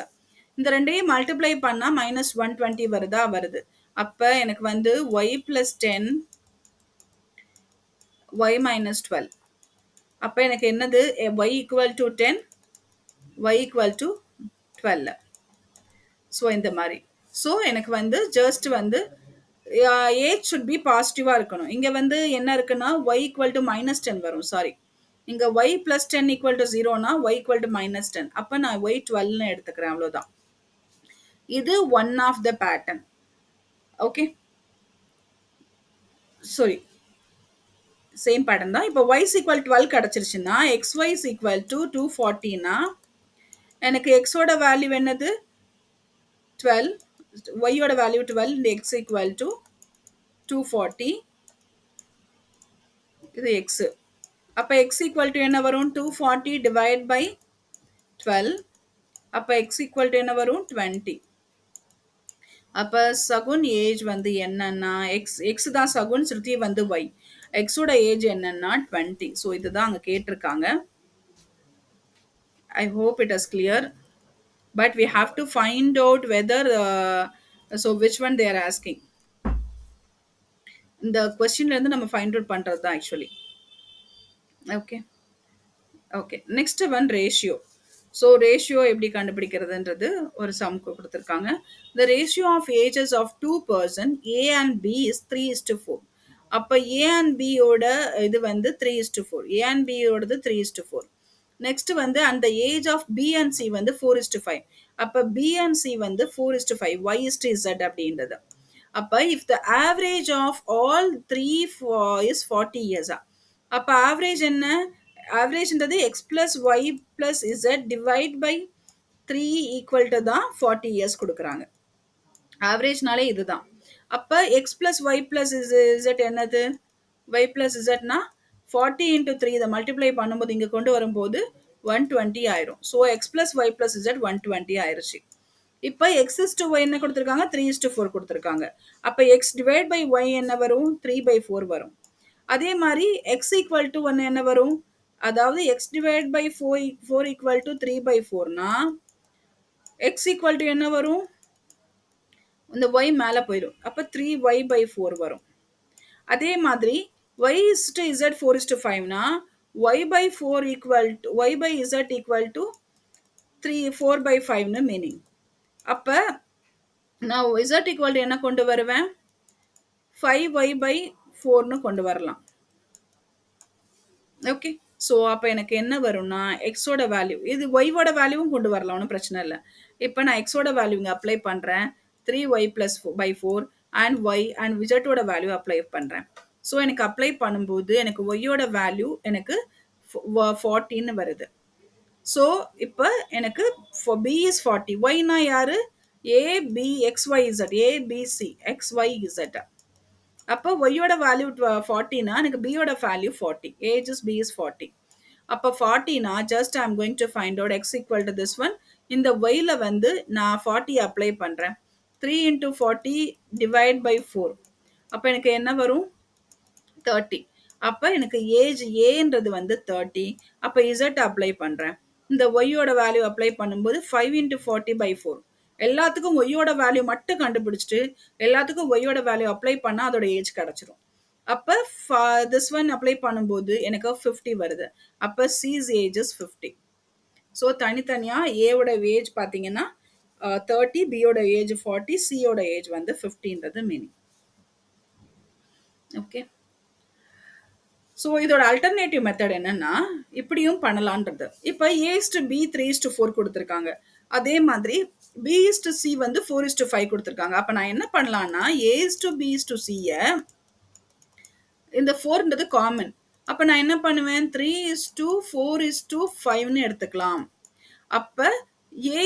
இந்த ரெண்டையும் மல்டிப்ளை பண்ணா மைனஸ் 120 வருதா? வருது. அப்ப எனக்கு வந்து y plus 10 y minus 12. அப்ப எனக்கு என்னது? y equal to 10, y equal to 12. So இந்த மாதிரி. ஸோ எனக்கு வந்து ஜஸ்ட் வந்து ஏஜ் ஷுட் பி பாசிட்டிவா இருக்கணும். இங்க வந்து என்ன இருக்குன்னா y equal to minus 10 வரும். சாரி, இங்க y plus 10 equal to 0னா y equal to minus 10. அப்ப நான் y 12ன்னு எடுத்துக்கிறேன். அவ்வளவுதான். இது one of the pattern. Okay, sorry, same pattern தான். இப்போ y is equal 12 கிடைச்சிருச்சுன்னா xy is equal to 240னா எனக்கு x ஓட வேல்யூ என்னது? 12, y ஓட வேல்யூ 12, இந்த x equal to 240, இது x. அப்ப x equal to என்ன வரும்? 240 divide by 12. அப்ப x equal to என்ன வரும்? 20. அப்ப சகுன் ஏஜ் வந்து என்னன்னா x தான் சகுன், ஸ்ருதி வந்து y. x ஓட ஏஜ் என்னன்னா 20. ஸோ இதுதான் அங்க கேட்டிருக்காங்க. I hope it is clear. But we have to find out whether so which one they are asking. இந்த கொஸ்டின்ல இருந்து நம்ம ஃபைண்ட் அவுட் பண்றது தான் actually. Okay, okay. Next one ratio. So ratio எப்படி கண்டுபிடிக்கிறதுன்றது ஒரு சம் கொடுத்துருக்காங்க. The ratio of ages of 2 person A and B is 3:4. அப்போ A and B யோட இது வந்து 3:4. A and B யோடது 3:4. நெக்ஸ்ட் வந்து அந்த age of B and C வந்து 4:5. அப்ப பி அண்ட் சி வந்து 4:5, y/z அப்படின்றது. அப்ப if the average of all three is 40 years. அப்ப ஆவரேஜ் என்ன? ஆவரேஜ்ன்றது X plus Y plus Z divide by 3 equal to தான் 40 years கொடுக்குறாங்க. ஆவரேஜ்னாலே இதுதான். அப்ப X plus Y plus Z என்னது? ஒய் பிளஸ் இசட்னா 40 into 3 இதை மல்டிப்ளை பண்ணும்போது இங்க கொண்டு வரும்போது 120 ஆயிரும். So x plus Y plus z 120 ஆயிருச்சு. இப்போ எக்ஸ் இஸ் டு ஒய் என்ன கொடுத்துருக்காங்க? 3:4 கொடுத்துருக்காங்க. அப்போ எக்ஸ் டிவைட் பை ஒய் என்ன வரும்? 3/4 வரும். அதே மாதிரி எக்ஸ் ஈக்குவல் டு ஒன்று என்ன வரும்? அதாவது X divide by 4 equal to 3/4னா எக்ஸ் ஈக்குவல் டு என்ன வரும்? இந்த ஒய் மேலே போயிடும். அப்போ 3y/4 வரும். அதே மாதிரி y is to z 4:5னா y/4 equal to y/z equal to 4/5னு மீனிங். அப்போ நான் z equal to என்ன கொண்டு வருவேன்? 5y/4 4ன்னு கொண்டு வரலாம். ஓகே. ஸோ அப்ப எனக்கு என்ன வரும்னா, எக்ஸோட வேல்யூ இது ஒய்யோட வேல்யூவும் கொண்டு வரலாம். ஒண்ணும் பிரச்சனை இல்ல. இப்ப நான் எக்ஸோட வேல்யூ இங்க அப்ளை பண்றேன். 3y + 4 and y and z value apply பண்றேன். ஸோ எனக்கு அப்ளை பண்ணும்போது எனக்கு ஒய்யோட வேல்யூ எனக்கு 40ன்னு வருது. ஸோ இப்ப எனக்கு b is 40. yனா யாரு? a, b, x, y, z. a, b, c. x, y, z. அப்போ ஒய்யோட வேல்யூ 40னா எனக்கு பியோட value 40. Age is b is 40. அப்போ 40னா just I'm going to find out x equal to this one. இந்த ஒய்ல வந்து நான் 40 அப்ளை பண்றேன். 3 into 40 divide by 4. அப்போ எனக்கு என்ன வரும்? 30. அப்ப எனக்கு ஏஜ் ஏன்றது வந்து 30. அப்ப Z அப்ளை பண்றேன். இந்த ஒய்யோட வேல்யூ அப்ளை பண்ணும்போது 5 into 40 by 4. எல்லாத்துக்கும் ஒய்யோட வேல்யூ மட்டும் கண்டுபிடிச்சிட்டு எல்லாத்துக்கும் ஒய்யோட வேல்யூ அப்ளை பண்ணா அதோட ஏஜ் கிடைச்சிரும். அப்ப திஸ் ஒன் அப்ளை பண்ணும்போது எனக்கு 50 வருது. அப்ப C's ஏஜ் இஸ் 50. ஸோ தனித்தனியா ஏவோட ஏஜ் பார்த்தீங்கன்னா 30, பியோட ஏஜ் 40, சியோட ஏஜ் வந்து 50ன்றது மீனிங். ஓகே. ஸோ இதோட அல்டர்னேட்டிவ் மெத்தட் என்னன்னா இப்படியும் பண்ணலான்றது. இப்போ A/B 3:4 கொடுத்துருக்காங்க. அதே மாதிரி B/C வந்து 4:5 கொடுத்துருக்காங்க. அப்போ நான் என்ன பண்ணலான்னா A/B/Cயை இந்த 4ன்றது காமன். அப்போ நான் என்ன பண்ணுவேன் 3:4:5ன்னு எடுத்துக்கலாம். அப்போ A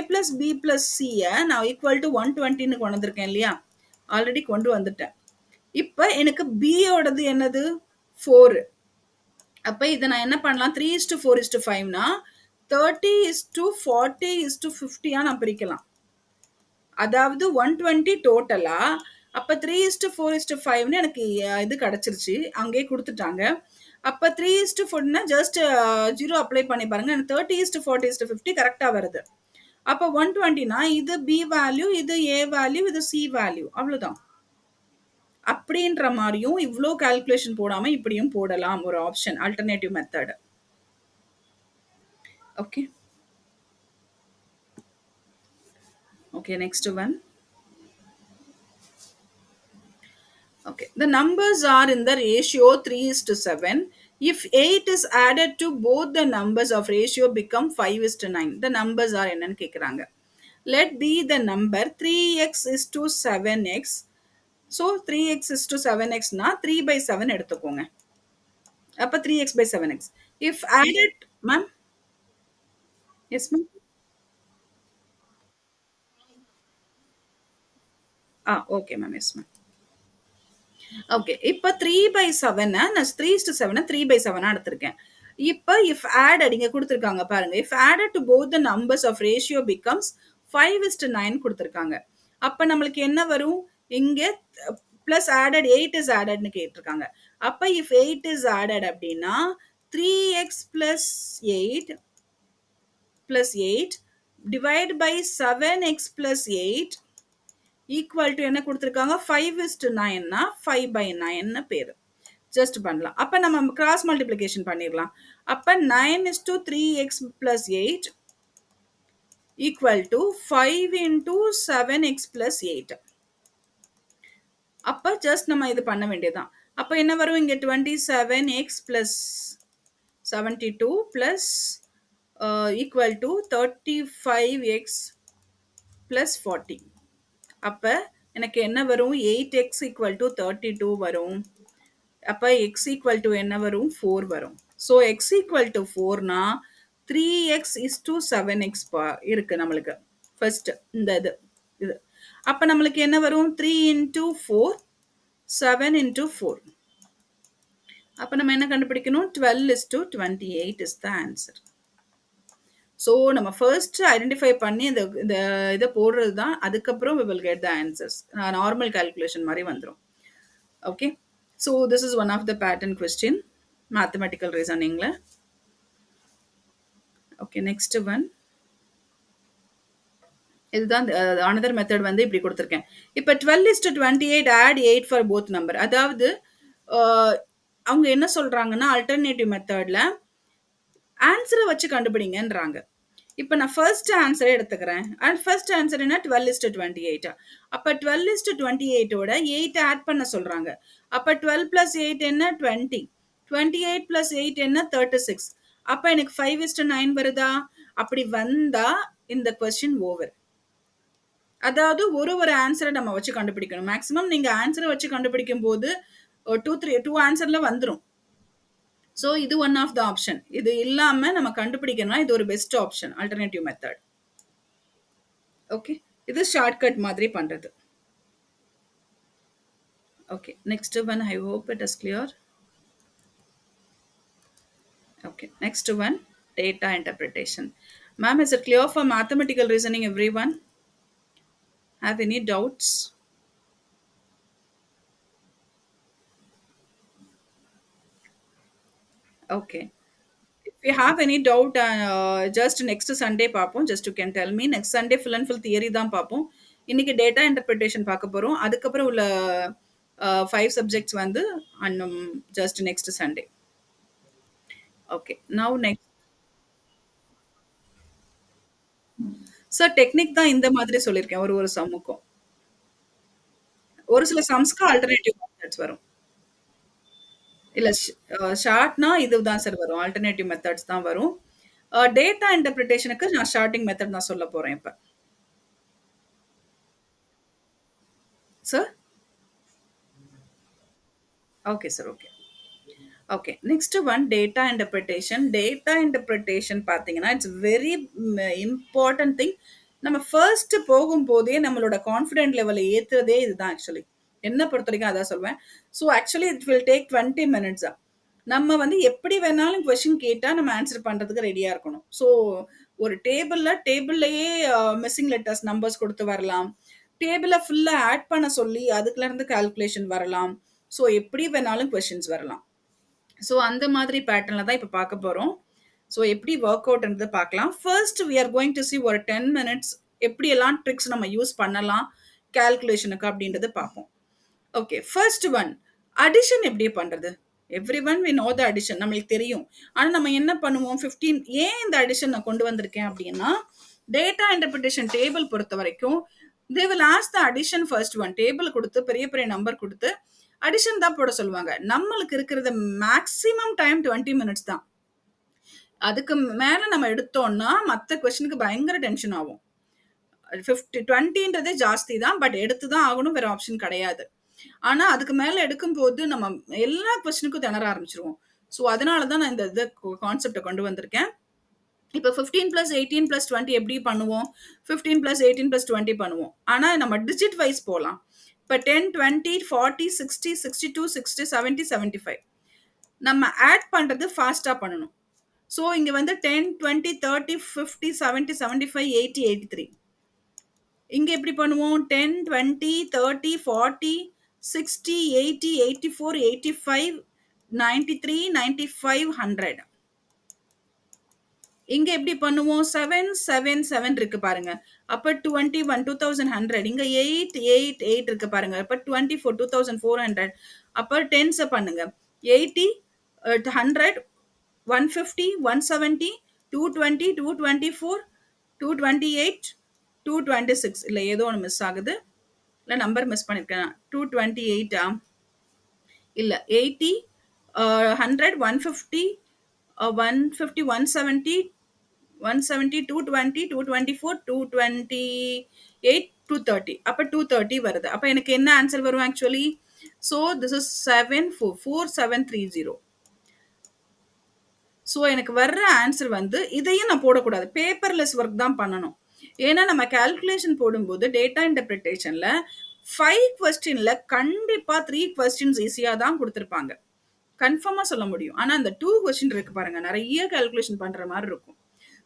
plus B plus Cயை நான் ஈக்குவல் டு 120ன்னு கொண்டு வந்திருக்கேன் இல்லையா? ஆல்ரெடி கொண்டு வந்துட்டேன். இப்போ எனக்கு பியோடது என்னது 4. அப்ப இதை நான் என்ன பண்ணலாம் 3:4:5னா 30:40:50 நான் பிரிக்கலாம். அதாவது 120 டோட்டலா. அப்ப 3:4:5ன்னு எனக்கு இது கிடைச்சிருச்சு. அங்கே கொடுத்துட்டாங்க. அப்ப 3:4னா ஜஸ்ட் 0 அப்ளை பண்ணி பாருங்க. 30:40:50 கரெக்டா வருது. அப்ப 120னா இது பி வேல்யூ, இது ஏ வேல்யூ, இது சி வேல்யூ. அவ்வளவுதான். அப்படின்ற மாதிரியும் இவ்வளோ கால்குலேஷன் போடாம இப்படியும் போடலாம் ஒரு option alternative method. Okay. Okay, next one. Okay, the numbers are in the ratio 3:7. If 8 is added to both the numbers of ratio become 5:9. The numbers are என்னன்னு கேக்குறாங்க. Let be the number 3x is to 7x. So 3x is to 7x னா 3/7 எடுத்துக்கோங்க. அப்ப 3x by 7x. If added, ma'am? Yes, ma'am? Okay, ma'am. Yes, ma'am. Okay. இப்போ 3/7 நான் 3:7 3/7 எடுத்திருக்கேன். இப்போ if added இங்க கொடுத்திருக்காங்க பாருங்க. If added to both the numbers of ratio becomes 5:9 கொடுத்திருக்காங்க. அப்ப நம்மளுக்கு என்ன வரும்? இங்க plus added 8 is addedன்னு கேட்டிருக்காங்க. அப்ப if 8 is added அப்படின்னா 3x plus 8 plus 8 divide by 7x plus 8 equal to என்ன கொடுத்துருக்காங்க 5:9னா 5/9ன்னு பேரு. ஜஸ்ட் பண்ணலாம். அப்ப நம்ம கிராஸ் மல்டிப்ளிகேஷன் பண்ணிடலாம். அப்ப 9:3x plus 8 equal to 5 into 7x plus 8. அப்ப ஜஸ்ட் நம்ம இது பண்ண வேண்டியதுதான். அப்ப என்ன வரும் இங்க 27x plus 72 plus equal to 35x plus 40. அப்ப எனக்கு என்ன வரும் 8x equal to 32 வரும். அப்ப x equal to என்ன வரும் 4 வரும். So x equal to 4னா 3x is to 7x இருக்கு நம்மளுக்கு. ஃபர்ஸ்ட் இந்த இது. அப்ப நம்மளுக்கு என்ன வரும் 3 into 4 7 into 4. அப்ப நம்ம என்ன கண்டுபிடிக்கணும் 12 is to 28 is the answer. So நம்ம ஃபர்ஸ்ட் ஐடென்டிஃபை பண்ணி இந்த இதை போடுறது தான். அதுக்கப்புறம் we will get the answers. Normal calculation மாதிரி வந்துடும். Okay. So this is one of the pattern question mathematical ரீசனிங்ல. Okay, next one. இதுதான் அனதர் மெத்தட் வந்து இப்படி கொடுத்துருக்கேன். இப்போ 12:28 add 8 for both number. அதாவது அவங்க என்ன சொல்றாங்கன்னா அல்டர்னேட்டிவ் மெத்தட்ல ஆன்சரை வச்சு கண்டுபிடிங்கன்றாங்க. இப்ப நான் ஃபர்ஸ்ட் ஆன்ஸரே எடுத்துக்கிறேன். அண்ட் ஃபர்ஸ்ட் ஆன்ஸர் என்ன 12:28. அப்ப 12:28 ஓட 8 ஆட் பண்ண சொல்றாங்க. அப்ப 12 plus 8 என்ன 20. 28 plus 8 என்ன 36. அப்ப எனக்கு 5:9 வருதா? அப்படி வந்தா இந்த கொஸ்டின் ஓவர். அதாவது ஒரு ஆன்சரை நம்ம வச்சு கண்டுபிடிக்கணும். மேக்ஸிமம் நீங்க ஆன்சரை வச்சு கண்டுபிடிக்கும் போது 2 ஆன்சர்ல வந்துரும். ஸோ இது ஒன் ஆஃப் த ஆப்ஷன். இது இல்லாம நம்ம கண்டுபிடிக்கணும்னா இது ஒரு best option, alternative method. Okay, இது ஷார்ட்கட் மாதிரி பண்றது. Okay, next one, I hope it is clear. Okay, next one, data interpretation. Ma'am, is it clear for mathematical reasoning, everyone? Have any doubts? Okay. If you have any doubt, just next Sunday பார்ப்போம். Just you can tell me. Next Sunday full and full theory தான் பார்ப்போம். இன்னைக்கு data interpretation பார்க்க போறோம். அதுக்கப்புறம் உள்ள 5 subjects வந்து just next Sunday. Okay. Now next. Sir, technique தான் இந்த மாதிரி சொல்லியிருக்கேன் ஒரு சம்முக்கும். ஒரு சில சம்ஸ்க்கு ஆல்டர்னேட்டிவ் மெத்தட்ஸ் வரும். இல்ல ஷார்ட்னா இதுதான் சார் வரும். ஆல்டர்னேட்டிவ் மெத்தட்ஸ் தான் வரும். டேட்டா இன்டர்பிரிட்டேஷனுக்கு நான் ஷார்ட்டிங் மெத்தட் தான் சொல்ல போறேன் இப்ப. Sir? Okay sir. Okay. Okay. Next one data interpretation. Data interpretation பார்த்தீங்கன்னா, இட்ஸ் வெரி இம்பார்ட்டன்ட் திங். நம்ம ஃபர்ஸ்ட் போகும்போதே நம்மளோட கான்ஃபிடென்ட் லெவலை ஏத்துறதே இதுதான் ஆக்சுவலி. என்ன பொறுத்தவரைக்கும் அதான் சொல்வேன். So actually it will take 20 minutes. நம்ம வந்து எப்படி வேணாலும் கொஸ்டின் கேட்டா நம்ம ஆன்சர் பண்றதுக்கு ரெடியா இருக்கணும். ஸோ ஒரு டேபிள்லயே மிஸ்ஸிங் லெட்டர்ஸ் நம்பர்ஸ் கொடுத்து வரலாம். டேபிள ஃபுல்லா ஆட் பண்ண சொல்லி அதுக்குள்ள இருந்து கால்குலேஷன் வரலாம். ஸோ எப்படி வேணாலும் கொஸ்டின்ஸ் வரலாம். ஸோ அந்த மாதிரி பேட்டர்ன்ல தான் இப்போ பார்க்க போறோம். ஸோ எப்படி ஒர்க் அவுட்ன்றதை பார்க்கலாம். First we are going to see ஒரு 10 மினிட்ஸ் எப்படியெல்லாம் ட்ரிக்ஸ் நம்ம யூஸ் பண்ணலாம் கால்குலேஷனுக்கு அப்படின்றத பார்ப்போம். ஓகே, ஃபர்ஸ்ட் ஒன் அடிஷன் எப்படி பண்றது? Every one we know the addition, நம்மளுக்கு தெரியும். ஆனால் நம்ம என்ன பண்ணுவோம் 15 ஏன் இந்த அடிஷன் நான் கொண்டு வந்திருக்கேன் அப்படின்னா, டேட்டா இன்டர்பிரிட்டேஷன் டேபிள் பொறுத்த வரைக்கும் they will ask the addition first one. Table கொடுத்து பெரிய பெரிய நம்பர் கொடுத்து அடிஷன் தான் போட சொல்லுவாங்க. நம்மளுக்கு இருக்கிறது மேக்ஸிமம் டைம் 20 மினிட்ஸ் தான். அதுக்கு மேல நம்ம எடுத்தோம்னா மற்ற கொஸ்டினுக்கு பயங்கர டென்ஷன் ஆகும். 20ன்றதே ஜாஸ்தி தான், பட் எடுத்து தான் ஆகணும், வேற ஆப்ஷன் கிடையாது. ஆனா அதுக்கு மேல எடுக்கும்போது நம்ம எல்லா கொஸ்டினுக்கும் திணற ஆரம்பிச்சிருவோம். ஸோ அதனால தான் நான் இந்த கான்செப்டை கொண்டு வந்திருக்கேன். இப்போ 15 + 18 + 20 எப்படி பண்ணுவோம்? 15 + 18 + 20 பண்ணுவோம். ஆனா நம்ம டிஜிட் வைஸ் போலாம். இப்போ 10, 20, 40, 60, 62, 60, 70, 75. நம்ம ஆட் பண்றது ஃபாஸ்டா பண்ணணும். ஸோ இங்க வந்து 10, 20, 30, 50, 70, 75, 80, 83. இங்க எப்படி பண்ணுவோம்? 10, 20, 30, 40, 60, 80, 84, 85, 93, 95, 100. இங்க எப்படி பண்ணுவோம்? 7, 7, 7 இருக்கு பாருங்க. அப்ப 21, 2100. இங்க 8, 8, 8 இருக்கு பாருங்க. அப்ப 24, 2400. அப்ப டென்ஸ் பண்ணுங்க. 80, 100, 150, 170, 220, 224, 228, 226. இல்ல ஏதோ ஒன்று மிஸ் ஆகுது. இல்ல நம்பர் மிஸ் பண்ணிருக்கேன். 228 இல்ல 80, 100, 150, 150, 170, 170, 220, 224, 228, 230. அப்ப 230 வருது. அப்ப எனக்கு என்ன ஆன்சர் வரும் actually? So this is 4730. So எனக்கு வர்ற ஆன்சர் வந்து இதையும் நான் போடக்கூடாது. பேப்பர்லெஸ் ஒர்க் தான் பண்ணணும். ஏன்னா நம்ம கால்குலேஷன் போடும்போது டேட்டா இன்டர்பிரிட்டேஷன்ல 5 கொஸ்டின்ல கண்டிப்பா 3 கொஸ்டின்ஸ் ஈஸியா தான் கொடுத்துருப்பாங்க. கன்ஃபார்மா சொல்ல முடியும். ஆனா அந்த 2 கொஸ்டின் இருக்கு பாருங்க, நிறைய கால்குலேஷன் பண்ற மாதிரி இருக்கும்.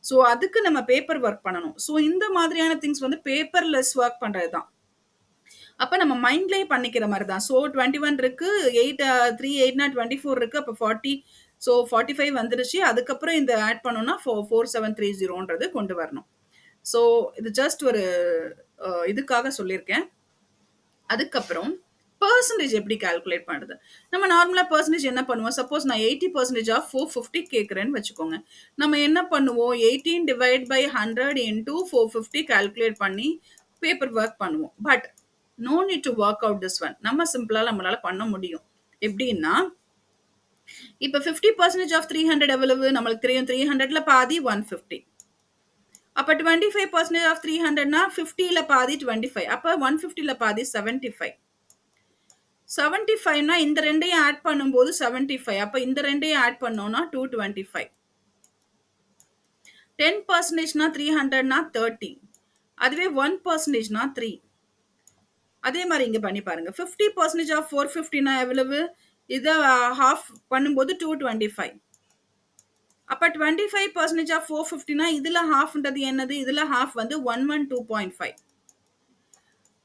ஸோ அதுக்கு நம்ம பேப்பர் ஒர்க் பண்ணணும். ஸோ இந்த மாதிரியான திங்ஸ் வந்து பேப்பர்லெஸ் ஒர்க் பண்றது தான். அப்ப நம்ம மைண்ட்லயே பண்ணிக்கிற மாதிரி தான். ஸோ 21 இருக்கு, 8 3 8னா 24 இருக்கு, அப்ப 40. ஸோ 45 வந்துருச்சு. அதுக்கப்புறம் இந்த ஆட் பண்ணோம்னா 4730ன்றது கொண்டு வரணும். ஸோ இது ஜஸ்ட் ஒரு இதுக்காக சொல்லியிருக்கேன். அதுக்கப்புறம் பெர்சன்டேஜ் எப்படி கால்குலேட் பண்ணுறது? நம்ம நார்மலாக பெர்சன்டேஜ் என்ன பண்ணுவோம்? சப்போஸ் நான் 80% ஆஃப் 450 கேட்குறேன்னு வச்சுக்கோங்க. நம்ம என்ன பண்ணுவோம்? 18 டிவைட் பை 100 இன்டூ 450 கால்குலேட் பண்ணி பேப்பர் ஒர்க் பண்ணுவோம். But no need to work out this one. நம்ம சிம்பிளாக நம்மளால பண்ண முடியும். எப்படின்னா, இப்போ 50% ஆஃப் 300 எவ்வளவு? நம்மளுக்கு தெரியும் 300ல பாதி 150. அப்போ 25% ஆஃப் 300னா 50ல பாதி 25. அப்போ 150ல பாதி 75. 75னா இந்த ரெண்டையும் ஆட் பண்ணும்போது 75. அப்போ இந்த ரெண்டையும் ஆட் பண்ணோம்னா 225. 10%னா 300னா 30. அதுவே 1%னா 3. அதே மாதிரி இங்க பண்ணி பாருங்க. 50% ஆஃப் 450னா எவ்வளவு? இதை ஹாஃப் பண்ணும்போது 225. அப்ப 25% ஆஃப் 450னா இதுல ஹாஃப்ன்றது என்னது? இதுல ஹாஃப் வந்து 112.5.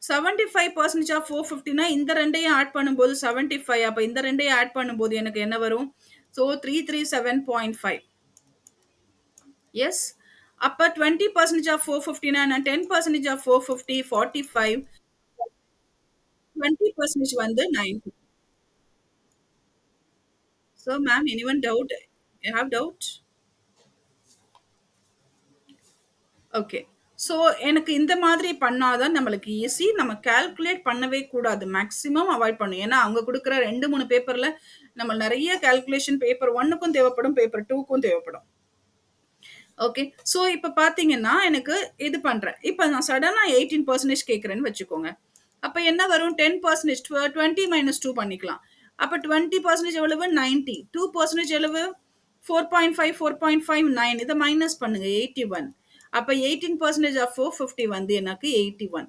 75% ஆஃப் 450னா இந்த ரெண்டையும் ஆட் பண்ணும்போது 75. அப்ப இந்த ரெண்டையும் ஆட் பண்ணும்போது எனக்கு என்ன வரும்? ஸோ 337.5. எஸ். அப்ப 20% ஆஃப் 450னா 10% ஆஃப் 450 45. 20% வந்து 90. So ma'am, anyone doubt? You have doubt? Okay. So எனக்கு இந்த மாதிரி பண்ணாதான் நம்மளுக்கு ஈஸி. நம்ம கால்குலேட் பண்ணவே கூடாது. மேக்ஸிமம் அவாய்ட் பண்ணும். ஏன்னா அவங்க கொடுக்குற 2, 3 பேப்பர்ல நம்ம நிறைய கால்குலேஷன் பேப்பர் 1க்கும் தேவைப்படும், பேப்பர் 2க்கும் தேவைப்படும். ஓகே. ஸோ இப்போ பார்த்தீங்கன்னா எனக்கு இது பண்றேன். இப்போ நான் சடனா 18% கேட்குறேன்னு வச்சுக்கோங்க. அப்போ என்ன வரும்? 10% 20 மைனஸ் 2 பண்ணிக்கலாம். அப்போ 20% எவ்வளவு? 90. 2% எவ்வளவு? 4.5 4.5 9. இதை மைனஸ் பண்ணுங்க. 81. அப்போ 18% ஆஃப் 450 வந்து எனக்கு 81.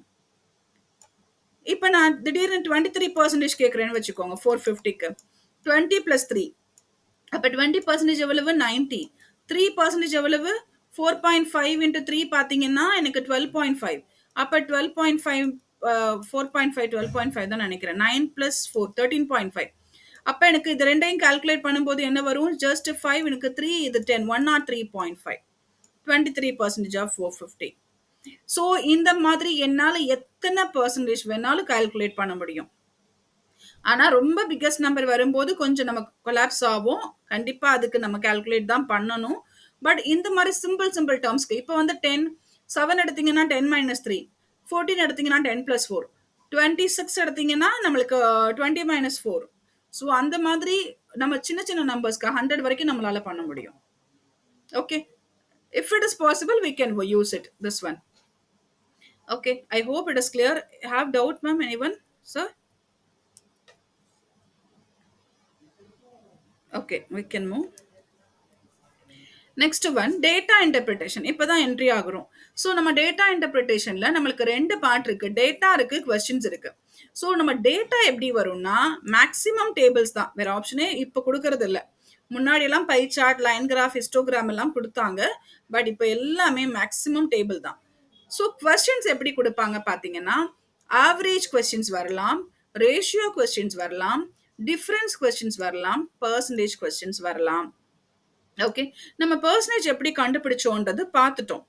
இப்போ நான் திடீர்னு 23% கேட்குறேன்னு வச்சுக்கோங்க 450க்கு. 20 + 3. அப்போ 20% எவ்வளவு? 90. 3% எவ்வளவு? 4.5 இன்ட்டு 3 பார்த்தீங்கன்னா எனக்கு 12.5. அப்போ 12.5 4.5 12.5 தான் நினைக்கிறேன். 9 + 4 13.5. அப்போ எனக்கு இது ரெண்டையும் கால்குலேட் பண்ணும்போது என்ன வரும்? ஜஸ்ட் 5 எனக்கு 3 இது 10 103.5. 23% ஆஃப் 450. ஸோ இந்த மாதிரி என்னால் எத்தனை பர்சன்டேஜ் வேணாலும் கால்குலேட் பண்ண முடியும். ஆனா ரொம்ப பிக்கஸ்ட் நம்பர் வரும்போது கொஞ்சம் நமக்கு கொலாப்ஸ் ஆகும். கண்டிப்பா அதுக்கு நம்ம கால்குலேட் தான் பண்ணணும். பட் இந்த மாதிரி சிம்பிள் டேர்ம்ஸ்க்கு இப்போ வந்து 10 7 எடுத்தீங்கன்னா 10 மைனஸ் 3, 14 எடுத்தீங்கன்னா 10 + 4, 26 எடுத்தீங்கன்னா நம்மளுக்கு 20 மைனஸ் 4. ஸோ அந்த மாதிரி நம்ம சின்ன சின்ன நம்பர்ஸ்க்கு 100 வரைக்கும் நம்மளால பண்ண முடியும். Okay. If it is possible, we can use it. This one. Okay. I hope it is clear. Have doubt, ma'am? Anyone? Sir? Okay. We can move. Next one data interpretation. இப்போதான் என்ட்ரி ஆகுறோம். ஸோ நம்ம data இன்டர்பிரிட்டேஷன்ல நம்மளுக்கு 2 part இருக்கு. Data இருக்கு, questions இருக்கு. So நம்ம data எப்படி வரும்னா maximum tables தான். வேற ஆப்ஷனே இப்போ கொடுக்கறது இல்லை. முன்னாடி எல்லாம் pie chart, line graph, histogram எல்லாம் கொடுத்தாங்க. பட் இப்போ எல்லாமே மேக்ஸிமம் டேபிள் தான். ஸோ கொஸ்டின்ஸ் எப்படி கொடுப்பாங்க பார்த்தீங்கன்னா ஆவரேஜ் கொஸ்டின்ஸ் வரலாம், ரேஷியோ கொஸ்டின்ஸ் வரலாம், டிஃபரன்ஸ் கொஸ்டின்ஸ் வரலாம், பர்சன்டேஜ் கொஸ்டின்ஸ் வரலாம். ஓகே. நம்ம பெர்சன்டேஜ் எப்படி கண்டுபிடிச்சோன்றது பார்த்துட்டோம்.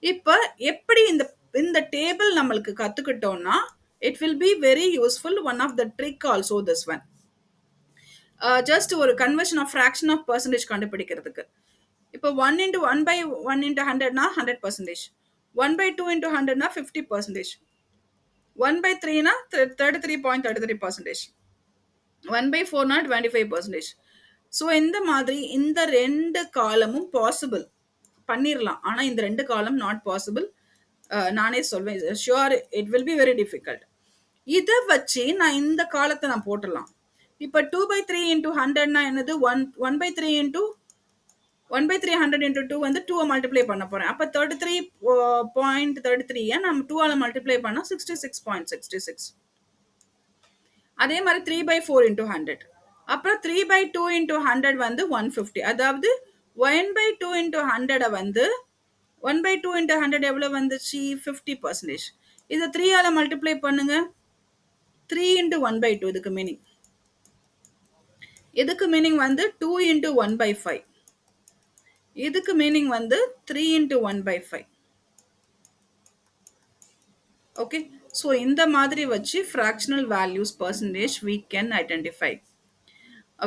இப்போ எப்படி இந்த இந்த டேபிள் நம்மளுக்கு கத்துக்கிட்டோம்னா it will be very useful. One of the trick also this one. Just ஒரு conversion of fraction of percentage கண்டுபிடிக்கிறதுக்கு. இப்போ 1 into 1 by 1 into 100னா 100%. 1 by 2 into 100னா 50%. 1 by 3னா 33.33%. 1 by 4னா 25%. So இந்த மாதிரி இந்த 2 காலமும் பாசிபிள் பண்ணிடலாம். ஆனால் இந்த 2 காலம் நாட் பாசிபிள். நானே சொல்வேன், sure it will be very difficult. இதை வச்சு நான் இந்த காலத்தை நான் போட்டுடலாம். இப்போ 2/3 into 100னா என்னது? 1/3 into 1/3 100 into 2 வந்து 2 மல்டிப்ளை பண்ண போறேன். அப்போ 33.33 நம்ம 2 மல்டிப்ளை பண்ணா 66.66. அதே மாதிரி 3/4 into 100. அப்புறம் 3/2 into 100 வந்து 150. அதாவது 1/2 into 100 வந்து 1/2 into 100 எவ்வளவு வந்துச்சு? 50%. இதை 3 மல்டிப்ளை பண்ணுங்க. 3 into 1/2 இதுக்கு மீனிங். இதுக்கு மீனிங் வந்து 2 into 1/5. இதுக்கு மீனிங் வந்து 3 into 1/5. ஓகே. ஸோ இந்த மாதிரி வச்சு fractional values percentage we can identify.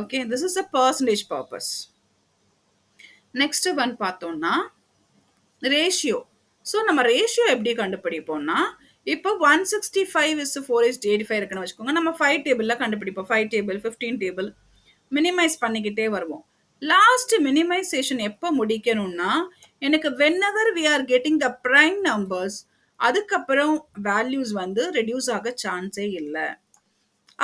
Okay, this is a percentage purpose. Next one பார்த்தோம்னா ரேஷியோ. ஸோ நம்ம ரேஷியோ எப்படி கண்டுபிடிப்போம்னா, இப்போ 165:4:85 இருக்குன்னு வச்சுக்கோங்க. நம்ம 5 டேபிளில் கண்டுபிடிப்போம். 5 டேபிள், 15 டேபிள் மினிமைஸ் பண்ணிக்கிட்டே வருவோம். லாஸ்ட் மினிமைசேஷன் எப்போ முடிக்கணும்னா, எனக்கு whenever we are getting the prime numbers, அதுக்கப்புறம் வேல்யூஸ் வந்து ரெடியூஸ் ஆக சான்ஸே இல்லை.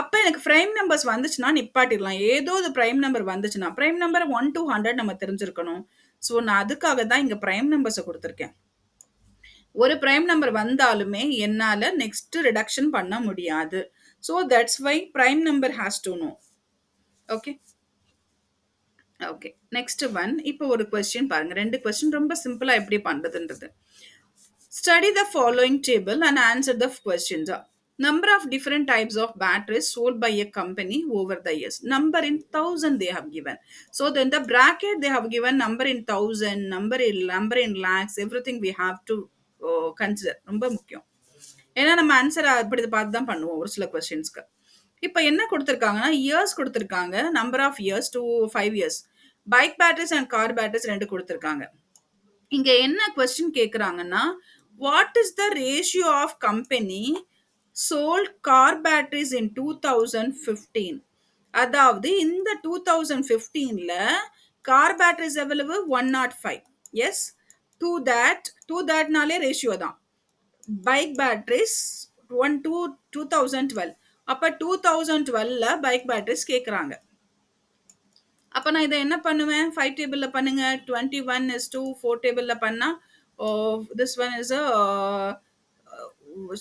அப்போ எனக்கு ப்ரைம் நம்பர்ஸ் வந்துச்சுன்னா நிப்பாட்டிடலாம். ஏதோ ஒரு ப்ரைம் நம்பர் வந்துச்சுன்னா, ப்ரைம் நம்பர் 1 to 100 நம்ம தெரிஞ்சிருக்கணும். ஸோ நான் அதுக்காக தான் இங்கே ப்ரைம் நம்பர்ஸை கொடுத்துருக்கேன். ஒரு ப்ரைம் நம்பர் வந்தாலுமே என்னால் நெக்ஸ்ட் ரிடக்ஷன் பண்ண முடியாது. So that's why prime number has two no. Okay okay next one. இப்போ ஒரு கொஸ்டின் பாருங்க. 2 கொஸ்டின் ரொம்ப சிம்பிளா எப்படி பண்றதுன்றது. Study the following table and answer the questions. Number of different types of batteries sold by a company over the years. Number in thousand they have given. So then the bracket they have given number in thousand, number in lakhs, everything we have to consider. ரொம்ப முக்கியம். ஏன்னா நம்ம answer அப்படி பார்த்து தான் பண்ணுவோம் ஒரு சில கொஸ்டின்ஸ்க்கு. இப்போ என்ன கொடுத்துருக்காங்கன்னா இயர்ஸ் கொடுத்துருக்காங்க. Number of years to 5 years. Bike batteries and car batteries 2 கொடுத்துருக்காங்க. இங்க என்ன கொஸ்டின் கேக்குறாங்கன்னா, what is the ratio of company sold car batteries in 2015? அதாவது இந்த 2015ல கார் பேட்டரிஸ் எவ்வளவு 105. எஸ், டூ தட்னாலே ரேஷியோ தான். Bike batteries 2012. அப்ப 2012ல பைக் பேட்டரிஸ் கேக்குறாங்க. அப்போ நான் இதை என்ன பண்ணுவேன்? 5 டேபிளில் பண்ணுங்க. 21:4 டேபிளில் பண்ணால் திஸ் ஒன் இஸ்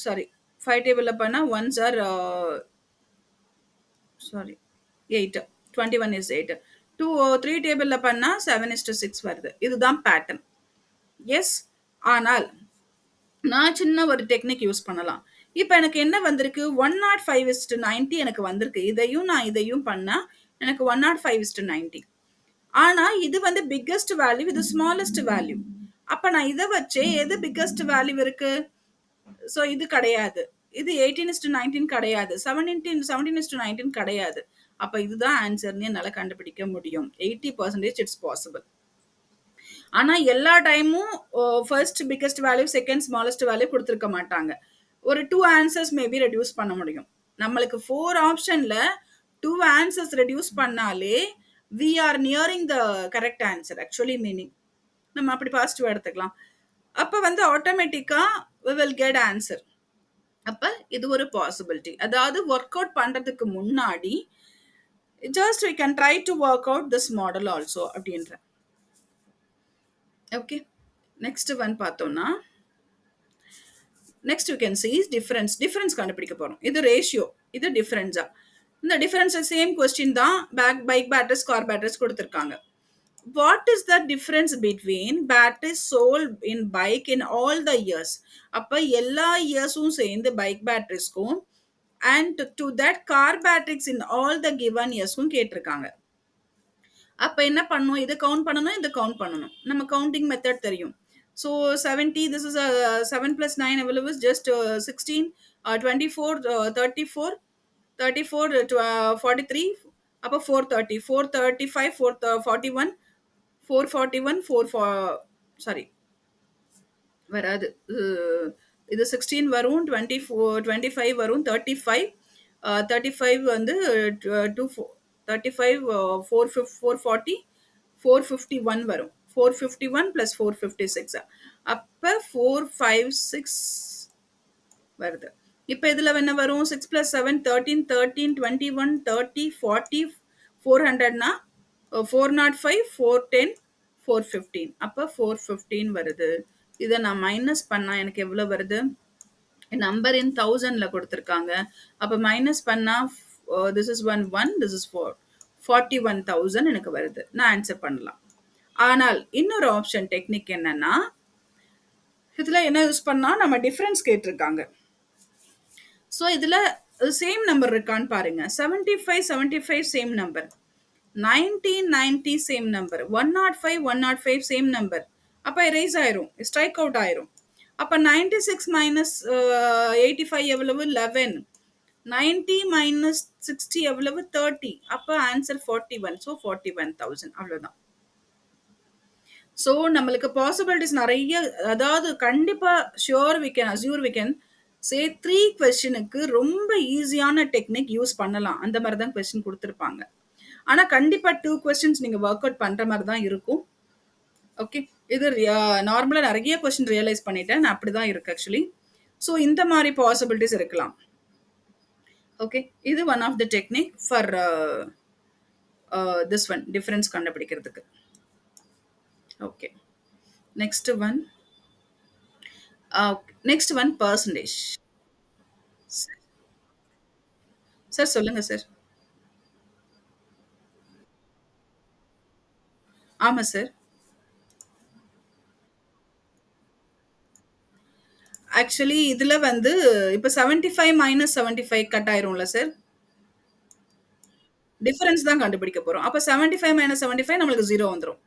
சாரி 5 டேபிளில் பண்ணால் ஒன்ஸ் ஆர் சாரி 8. 21 is 8. 3 டேபிளில் பண்ணால் 7:6 வருது. இதுதான் பேட்டர்ன். எஸ், ஆனால் நான் சின்ன ஒரு டெக்னிக் யூஸ் பண்ணலாம். இப்போ எனக்கு என்ன வந்திருக்கு? 105:90 எனக்கு வந்திருக்கு. இதையும் பண்ணால் எனக்கு 105:90. ஆனா இது வந்து பிக்கஸ்ட் வேல்யூ, இது ஸ்மாலஸ்ட் வேல்யூ. அப்ப நான் இதை வச்சே எது பிக்கஸ்ட் வேல்யூ இருக்கு? ஸோ இது கிடையாது. இது 18:19 கிடையாது. 17:19 கிடையாது. அப்ப இதுதான் ஆன்சர்னு என்னால கண்டுபிடிக்க முடியும். 80% இட்ஸ் பாசிபிள். ஆனா எல்லா டைமும் first biggest value, second smallest value கொடுத்துருக்க மாட்டாங்க. ஒரு 2 ஆன்சர்ஸ் மேபி ரெடியூஸ் பண்ண முடியும். நம்மளுக்கு 4 ஆப்ஷன்ல 2 ஆன்சர்ஸ் ரெடியூஸ் பண்ணாலே we are nearing the correct answer actually meaning. நம்ம அப்படி பாசிட்டிவ் எடுத்துக்கலாம். அப்ப வந்து ஆட்டோமேட்டிக்கா we will get answer. அப்ப இது ஒரு பாசிபிலிட்டி. அதாவது ஒர்க் அவுட் பண்றதுக்கு முன்னாடி just we can try to work out this model also அப்படின்ற. ஓகே நெக்ஸ்ட் ஒன் பார்த்தோம்னா, next you can see difference கண்டுபிடிக்க போறோம். இது ரேஷியோ, இது டிஃபரன்ஸா. இந்த டிஃபரன்ஸ் சேம் கொஸ்டின் தான். பைக் பேட்டரிஸ், கார் பேட்டரிஸ் கொடுத்துருக்காங்க. What is the difference between batteries sold in bike in all the years? அப்ப எல்லா இயர்ஸும் சேர்ந்து பைக் பேட்டரிஸ்க்கும் and to that car batteries in all the given இயர்ஸ்க்கும் கேட்டிருக்காங்க. அப்ப என்ன பண்ணணும்? இதை கவுண்ட் பண்ணணும், இதை கவுண்ட் பண்ணணும். நம்ம கவுண்டிங் மெத்தட் தெரியும். So 70, this is 7 plus 9 available is just 16, 24, 34, 43, அப்போ 430, 435, 441, 441, 4 வராது. இது 16 வரும், 25 வரும், 35 வந்து 35 440, 451 வரும். 451 plus 456 அப்ப 456 வருது. இப்ப இதுல என்ன வரும்? 6 plus 7 13, 13 21 30 40 400னா 405 410 415. அப்ப 415 வருது. இதை நான் மைனஸ் பண்ணா எனக்கு எவ்வளவு வருது? நம்பர் இன் 1000ல கொடுத்துருக்காங்க. அப்ப மைனஸ் பண்ணா this is 1, this is 4, 41,000 எனக்கு வருது. நான் ஆன்சர் பண்ணலாம். ஆனால் இன்னொரு ஆப்ஷன் டெக்னிக் என்னன்னா, இதுல என்ன யூஸ் பண்ணா, நம்ம டிஃபரன்ஸ் கேட்டிருக்காங்க. ஸோ இதுல சேம் நம்பர் இருக்கான்னு பாருங்க. 75 same number, 90 same number, 105 same number. அப்ப எரேஸ் ஆயிரும், ஸ்ட்ரைக் அவுட் ஆயிரும். அப்ப 96 மைனஸ் 85 எவ்வளவு? 11. 90 மைனஸ் 60 எவ்வளவு? 30. அப்ப ஆன்சர் 41. ஸோ 41,000 அவ்வளவுதான். ஸோ நம்மளுக்கு பாசிபிலிட்டிஸ் நிறைய, அதாவது கண்டிப்பா sure we can assure we can say 3 கொஸ்டினுக்கு ரொம்ப ஈஸியான டெக்னிக் யூஸ் பண்ணலாம். அந்த மாதிரி தான் கொஸ்டின் கொடுத்துருப்பாங்க. ஆனா கண்டிப்பா 2 கொஸ்டின்ஸ் நீங்க ஒர்க் அவுட் பண்ற மாதிரி தான் இருக்கும். ஓகே. இது நார்மலா நிறைய கொஸ்டின் ரியலைஸ் பண்ணிட்டேன். நான் அப்படிதான் இருக்கு ஆக்சுவலி. ஸோ இந்த மாதிரி பாசிபிலிட்டிஸ் இருக்கலாம். ஓகே. இது one of the technique for this one difference கண்டுபிடிக்கிறதுக்கு. Okay. Next one. Next one percentage. Sir சொல்லுங்க சார். ஆமா சார். ஆக்சுவலி இதுல வந்து இப்ப 75 மைனஸ் 75 கட் ஆயிரும்ல சார். டிஃபரன்ஸ் தான் கண்டுபிடிக்க போறோம். அப்ப 75 மைனஸ் 75 நம்மளுக்கு 0 வந்துரும்.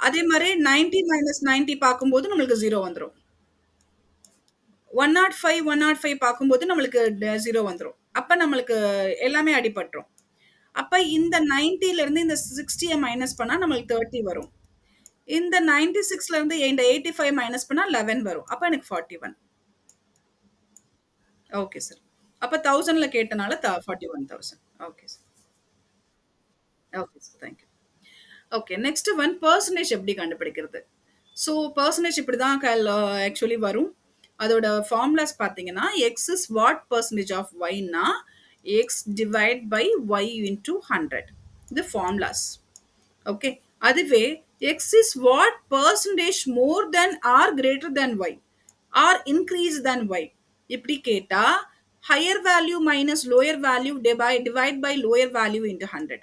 அதே மாரி 90 மைனஸ் 90 பார்க்கும்போது நம்மளுக்கு 0 வந்துரும். 105, 105 பார்க்கும்போது நம்மளுக்கு 0 வந்துரும். அப்ப நம்மளுக்கு எல்லாமே அடிபட்டுரும். அப்ப இந்த 90ல இருந்து இந்த 60ய மைனஸ் பண்ணா நம்மளுக்கு 30 வரும். இந்த 96ல இருந்து இந்த 85 மைனஸ் பண்ணா 11 வரும். அப்ப எனக்கு 41. Okay sir. அப்ப 1000ல கேட்டனால 41,000. Okay sir. Okay sir. Thank you. Okay. Next one percentage எப்படி கண்டுபிடிக்கிறது? ஸோ பெர்சன்டேஜ் இப்படி தான் ஆக்சுவலி வரும். அதோட ஃபார்முலாஸ் பார்த்தீங்கன்னா, x is what percentage of ஒய்னா x divide by y into 100. இது ஃபார்முலாஸ். ஓகே. அதுவே x is what percentage more than or greater than y or increase than y இப்படி கேட்டா higher value minus lower value divide by lower value into 100.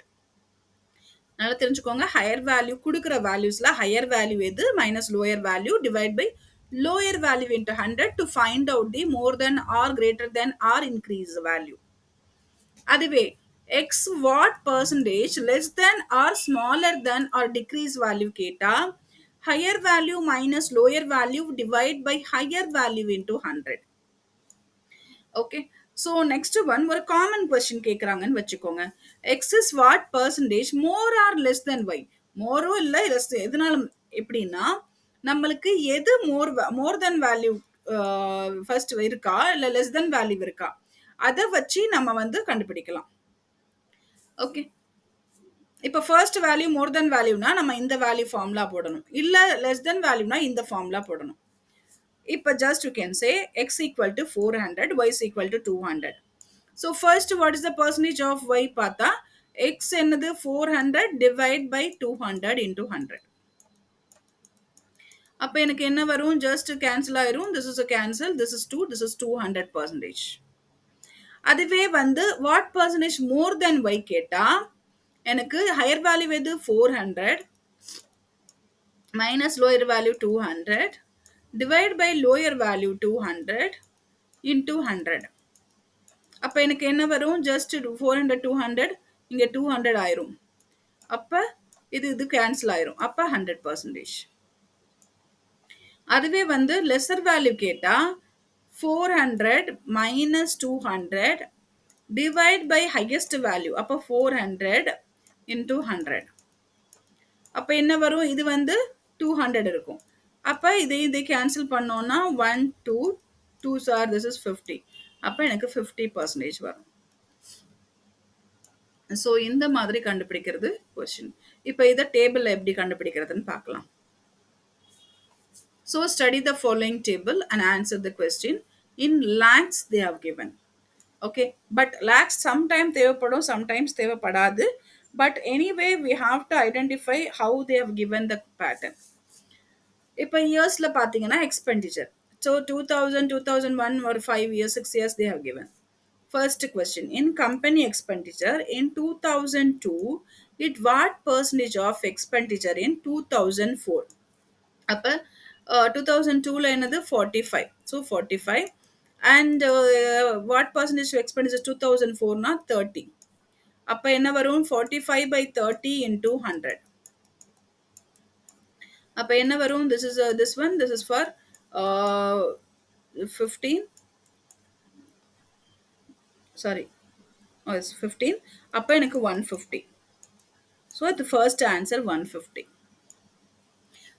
நல்லா தெரிஞ்சுக்கோங்க. Higher value குடுக்குற வேல்யூஸ்ல higher value எது minus lower value divide by lower value into 100 to find out the more than or greater than or increase value. அதுவே x what percentage less than or smaller than or decrease value கேட்டா higher value minus lower value divide by higher value into 100. Okay. So next one ஒரு common question கேட்குறாங்கன்னு வச்சுக்கோங்க. X is what percentage more or less than y. மோரோ இல்லை less, எதனாலும் எப்படின்னா நம்மளுக்கு எது மோர் தென் வேல்யூ ஃபர்ஸ்ட் இருக்கா இல்லை லெஸ் தென் வேல்யூ இருக்கா அதை வச்சு நம்ம வந்து கண்டுபிடிக்கலாம். ஓகே. இப்போ ஃபர்ஸ்ட் வேல்யூ மோர் தென் வேல்யூனா நம்ம இந்த வேல்யூ ஃபார்முலா போடணும், இல்லை லெஸ் தென் வேல்யூனா இந்த ஃபார்முலா போடணும். இப்போ just you can say x equal to 400, y is equal to 200. So first what is the percentage of y பார்த்தா x என்னது 400 divide by 200 into 100. அப்ப எனக்கு என்ன வரும்? just cancel ஆயிரும். This is a cancel. This is 2. This is 200 percentage. அதுவே வந்து what percentage more than y கேட்டா எனக்கு higher value எது 400 minus lower value 200 divide by lower value 200 into 100. அப்ப எனக்கு என்ன வரும்? ஜஸ்ட் 400 200 இங்க 200 ஆயிரும். அப்ப இது கேன்சல் ஆயிரும். அப்ப 100%. அதுவே வந்து லெசர் வேல்யூ கேட்டா 400 minus 200 divide by highest value. அப்ப 400 into 100. அப்ப என்ன வரும்? இது வந்து 200 இருக்கும். அப்ப இதை கேன்சல் பண்ணோம்னா 1 2 2 சார் this is 50. அப்ப எனக்கு 50% வரும். ஸோ இந்த மாதிரி கண்டுபிடிக்கிறது கொஸ்டின். இப்போ இதை டேபிளில் எப்படி கண்டுபிடிக்கிறதுன்னு பார்க்கலாம். So study the following table and answer the question in lakhs they have given. Okay. But lakhs sometime தேவைப்படும், சம்டைம்ஸ் தேவைப்படாது. But anyway we have to identify how they have given the pattern. இப்போ இயர்ஸில் பார்த்தீங்கன்னா expenditure. So 2000 2001 or 5 years 6 years they have given. First question, in company expenditure in 2002, it what percentage of expenditure in 2004? அப்ப 2002ல என்னது 45. So 45 and what percentage of expenditure 2004னா 30. அப்ப என்ன வரும்? 45 by 30 into 100. அப்ப என்ன வரும்? This is this one, this is for 15, sorry, oh, it's 15. அப்போ எனக்கு 150. So the first answer 150.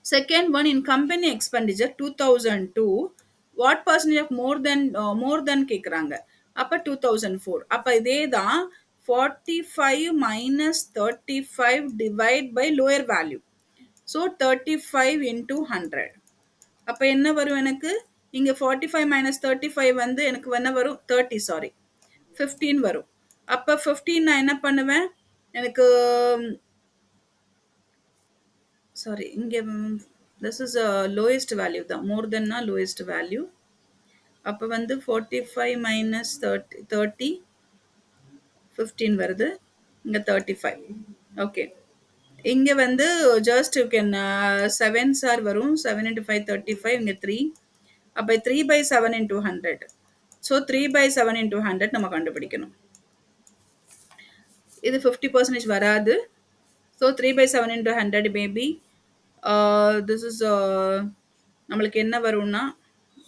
Second one, in company expenditure 2002, what percentage of more than கேக்குறாங்க. அப்ப 2004. அப்ப இதே தான் 45 minus 35 divide by lower value. So 35 into 100. அப்ப என்ன வரும் எனக்கு? இங்க 45 minus 35 வந்து எனக்கு என்ன வரும்? 30, sorry. 15 வரும். அப்ப 15 நான் என்ன பண்ணுவேன்? எனக்கு sorry, இங்க this is a lowest value தான். More than a lowest value. அப்ப வந்து 45 minus 30 15 வருது. இங்க 35. Okay. இங்க வந்து just you can 7s are வரும். 7 into 5 35, இங்க 3. அப்ப 3 by 7 into 100. So 3 by 7 into 100 நம்ம கண்டுபிடிக்கணும். இது 50% வராது. So 3 by 7 into 100 maybe this is நம்மளுக்கு என்ன வரும்னா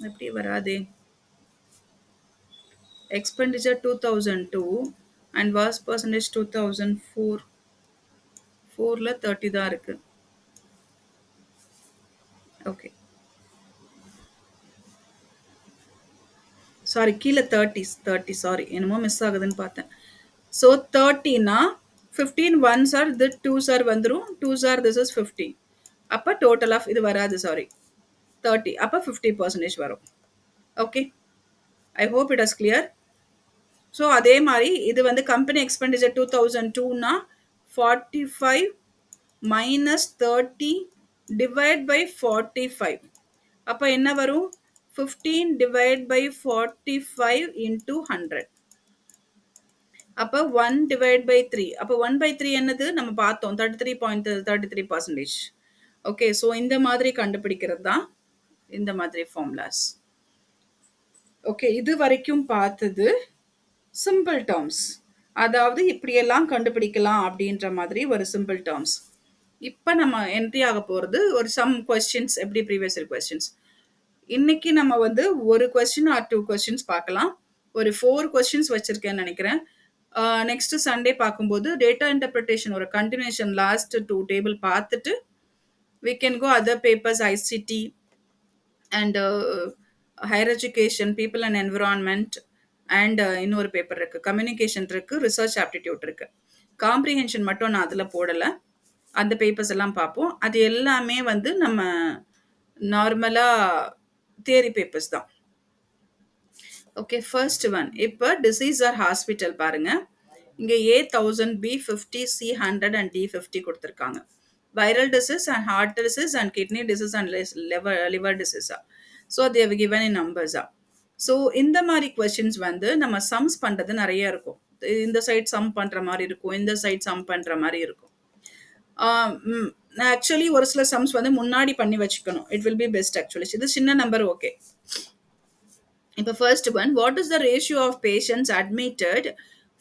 எப்படி வராதே, expenditure 2002 and was percentage 2004. 4ல 30 தான் இருக்கு. ஓகே, சாரி, கீழே 30 சாரி, என்னமோ மிஸ் ஆகுதுன்னு பார்த்தேன். ஸோ 30னா 15 ஒன்ஸ் ஆர் இது 2s ஆர் வந்துடும். 2s R this is 15. அப்போ டோட்டல் ஆஃப் இது வராது, சாரி, 30. அப்போ 50% வரும். Okay, I hope it is clear. So அதே மாதிரி இது வந்து கம்பெனி எக்ஸ்பெண்டிச்சர் 2002னா 45 மைனஸ் 30 டிவைட் பை 45. அப்போ என்ன வரும்? 15 டிவைட் பை 45 இன்டூ 100. அப்போ 1 டிவைட் பை 3. அப்போ 1 பை 3 என்னது நம்ம பார்த்தோம், 33.33%. ஓகே, ஸோ இந்த மாதிரி கண்டுபிடிக்கிறது தான் இந்த மாதிரி ஃபார்முலாஸ். ஓகே, இது வரைக்கும் பார்த்தது சிம்பிள் டேர்ம்ஸ், அதாவது இப்படியெல்லாம் கண்டுபிடிக்கலாம் அப்படின்ற மாதிரி ஒரு சிம்பிள் டேர்ம்ஸ். இப்போ நம்ம என்ட்ரி ஆக போகிறது ஒரு சம் கொஸ்டின்ஸ், எப்படி ப்ரீவியஸ் இயர் கொஸ்டின்ஸ். இன்னைக்கு நம்ம வந்து ஒரு கொஸ்டின் ஆர் 2 கொஸ்டின்ஸ் பார்க்கலாம். ஒரு 4 கொஸ்டின்ஸ் வச்சிருக்கேன்னு நினைக்கிறேன். நெக்ஸ்ட் சண்டே பார்க்கும்போது டேட்டா இன்டர்பிரிட்டேஷன் ஒரு கண்டினியூஷன் லாஸ்ட் 2 டேபிள் பார்த்துட்டு we can go other papers, ICT and higher education, people and environment, and இன்னொரு பேப்பர் இருக்கு, கம்யூனிகேஷன் இருக்கு, ரிசர்ச் ஆப்டிடியூட் இருக்கு. காம்ப்ரிஹென்ஷன் மட்டும் நான் அதில் போடலை. அந்த பேப்பர்ஸ் எல்லாம் பார்ப்போம். அது எல்லாமே வந்து நம்ம நார்மலாக தியரி பேப்பர்ஸ் தான். Okay, first one. இப்போ டிசீஸ் ஆர் ஹாஸ்பிட்டல் பாருங்க. இங்கே A1000, B50, C100 and D50 கொடுத்துருக்காங்க. Viral disease and heart disease and kidney disease and liver டிசீஸா. ஸோ தேவ் கிவன் இன் நம்பர்ஸா. ஸோ இந்த மாதிரி கொஸ்டின்ஸ் வந்து நம்ம சம்ஸ் பண்ணுறது நிறைய இருக்கும். இந்த சைட் சம் பண்ணுற மாதிரி இருக்கும், இந்த சைட் சம் பண்ணுற மாதிரி இருக்கும். ஆக்சுவலி ஒரு சில சம்ஸ் வந்து முன்னாடி பண்ணி வச்சுக்கணும். It will be best actually. இது சின்ன நம்பர், ஓகே. இப்போ first one, what is the ratio of patients admitted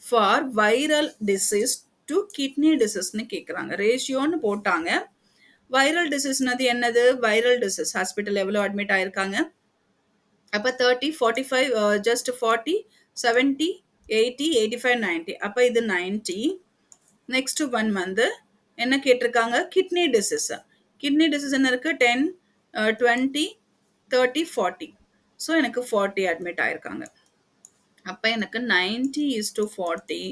for viral disease to kidney டிசீஸ்னு கேட்குறாங்க. ரேஷியோன்னு போட்டாங்க. வைரல் டிசீஸ்னது என்னது? வைரல் டிசீஸ் ஹாஸ்பிட்டல் எவ்வளோ அட்மிட் ஆயிருக்காங்க? அப்போ 30, 45, ஜஸ்ட் 40, 70, 80, 85, 90. அப்போ இது 90. நெக்ஸ்ட் ஒன் வந்து என்ன கேட்டிருக்காங்க? Kidney disease. கிட்னி டிசீஸ் என்ன இருக்கு? 10, 20, 30, 40. ஸோ எனக்கு 40 அட்மிட் ஆயிருக்காங்க. அப்போ எனக்கு 90:40.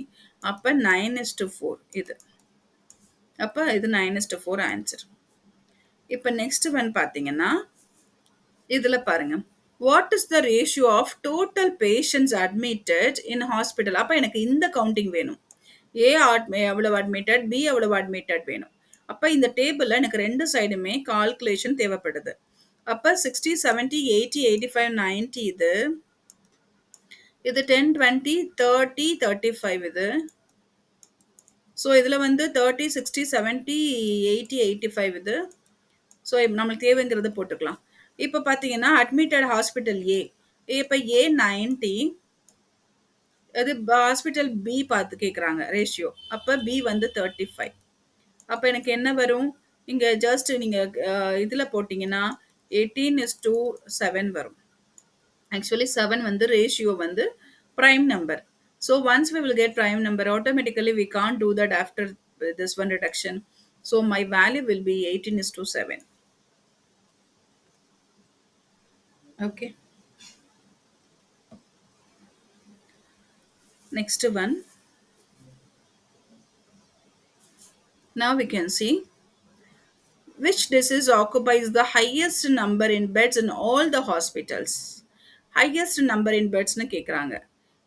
அப்போ 9:4 இது. அப்போ இது 9:4 ஆன்சர். இப்போ நெக்ஸ்ட் ஒன் பார்த்தீங்கன்னா இதில் பாருங்க, what is the ratio of total patients admitted in hospital. அப்போ எனக்கு இந்த கவுண்டிங் வேணும். ஏ எவ்வளவு அட்மிட்டட், பி எவ்வளவு அட்மிட்டட் வேணும். அப்போ இந்த டேபிளில் எனக்கு ரெண்டு சைடுமே கால்குலேஷன் தேவைப்படுது. அப்போ 60, 70, 80, 85, 90 இது. இது 10, 20, 30, 35 இது. ஸோ இதில் வந்து 30, 60, 70, 80, 85 இது. ஸோ நம்மளுக்கு தேவைங்கிறத போட்டுக்கலாம். இப்போ பார்த்தீங்கன்னா அட்மிட்டட் ஹாஸ்பிட்டல் ஏ. இப்போ ஏ 90, அது ஹாஸ்பிட்டல் பி பார்த்து கேட்குறாங்க ரேஷியோ. அப்போ பி வந்து 35. அப்போ எனக்கு என்ன வரும்? இங்கே ஜஸ்ட் நீங்கள் இதில் போட்டிங்கன்னா 18:7 வரும். Actually 7 வந்து ratio வந்து prime number. So once we will get prime number, automatically we can't do that after this one reduction. So my value will be 18:7. Okay. Next one. Now we can see which disease occupies the highest number in beds in all the hospitals? Highest number in beds னு கேக்குறாங்க.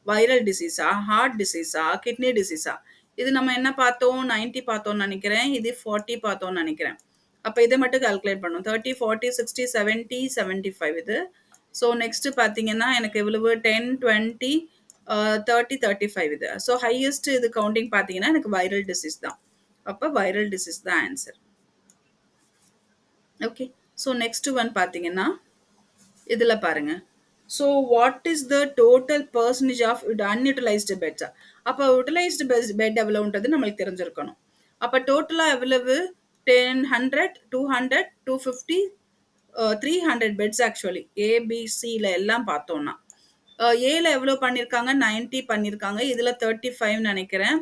Viral டிசீஸா, heart டிசீஸா, kidney டிசீஸா? இது நம்ம என்ன பார்த்தோம்? 90 பார்த்தோம்னு நினைக்கிறேன். இது 40 பார்த்தோம்னு நினைக்கிறேன். அப்ப இதை மட்டும் கால்குலேட் பண்ணும். 30, 40, 60, 70, 75 இது. ஸோ நெக்ஸ்ட் பார்த்தீங்கன்னா எனக்கு எவ்வளவு 10, 20, 30, 35 இது. ஸோ ஹையஸ்ட் இது கவுண்டிங் பார்த்தீங்கன்னா எனக்கு வைரல் டிசீஸ் தான். அப்ப வைரல் டிசீஸ் தான் answer. Okay. So next one பார்த்தீங்கன்னா இதில் பாருங்க. So what is the total percentage of unutilised பெட்ஸா? அப்போ யூட்டிலைஸ்டு பெட் எவ்வளோன்றது நம்மளுக்கு தெரிஞ்சிருக்கணும். அப்போ டோட்டலாக எவ்வளவு 10, 100, 200, 250, 300 பெட்ஸ் ஆக்சுவலி ஏபிசியில் எல்லாம் பார்த்தோம்னா ஏல எவ்வளோ பண்ணியிருக்காங்க 90 பண்ணியிருக்காங்க. இதில் 35 நினைக்கிறேன்.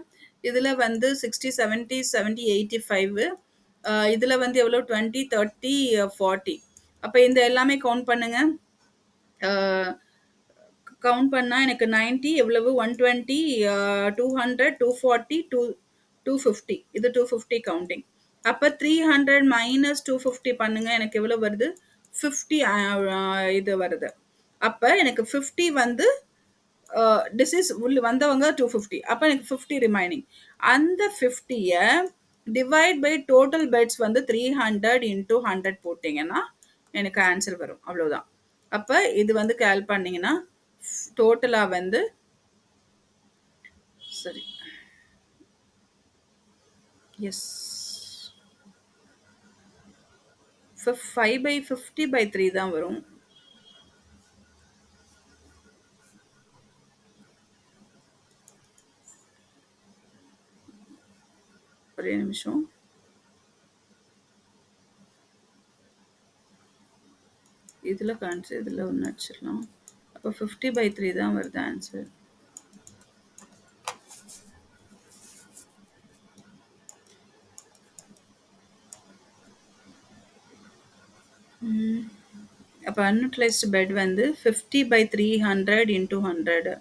இதில் வந்து 60, 70, 70, 85. இதில் வந்து எவ்வளோ 20, 30, 40. அப்போ இந்த எல்லாமே கவுண்ட் பண்ணுங்க. கவுண்ட் பண்ணால் எனக்கு 90 எவ்வளவு 120, 200, 240, 250. இது 250 கவுண்டிங். அப்போ 300 மைனஸ் 250 பண்ணுங்க. எனக்கு எவ்வளோ வருது 50 இது வருது. அப்போ எனக்கு 50 வந்து டிசீஸ் உள்ள வந்தவங்க 250. அப்போ எனக்கு 50 ரிமைனிங். அந்த 50யை டிவைட் பை டோட்டல் பெட்ஸ் வந்து 300 இன்டூ 100 போட்டிங்கன்னா எனக்கு ஆன்சர் வரும். அவ்வளோதான். அப்போ இது வந்து கேல் பண்ணிங்கன்னா டோட்டலாக வந்து சரி எஸ் 5/50/3 தான் வரும். ஒரே நிமிஷம். இதில் கான்சர் இதில் ஒன்று அடிச்சிடலாம். அப்போ 50/3 தான் வருது ஆன்சர். அப்போ அன்யூட்டிலைஸ்டு பெட் வந்து 50/300 இன்டூ 100.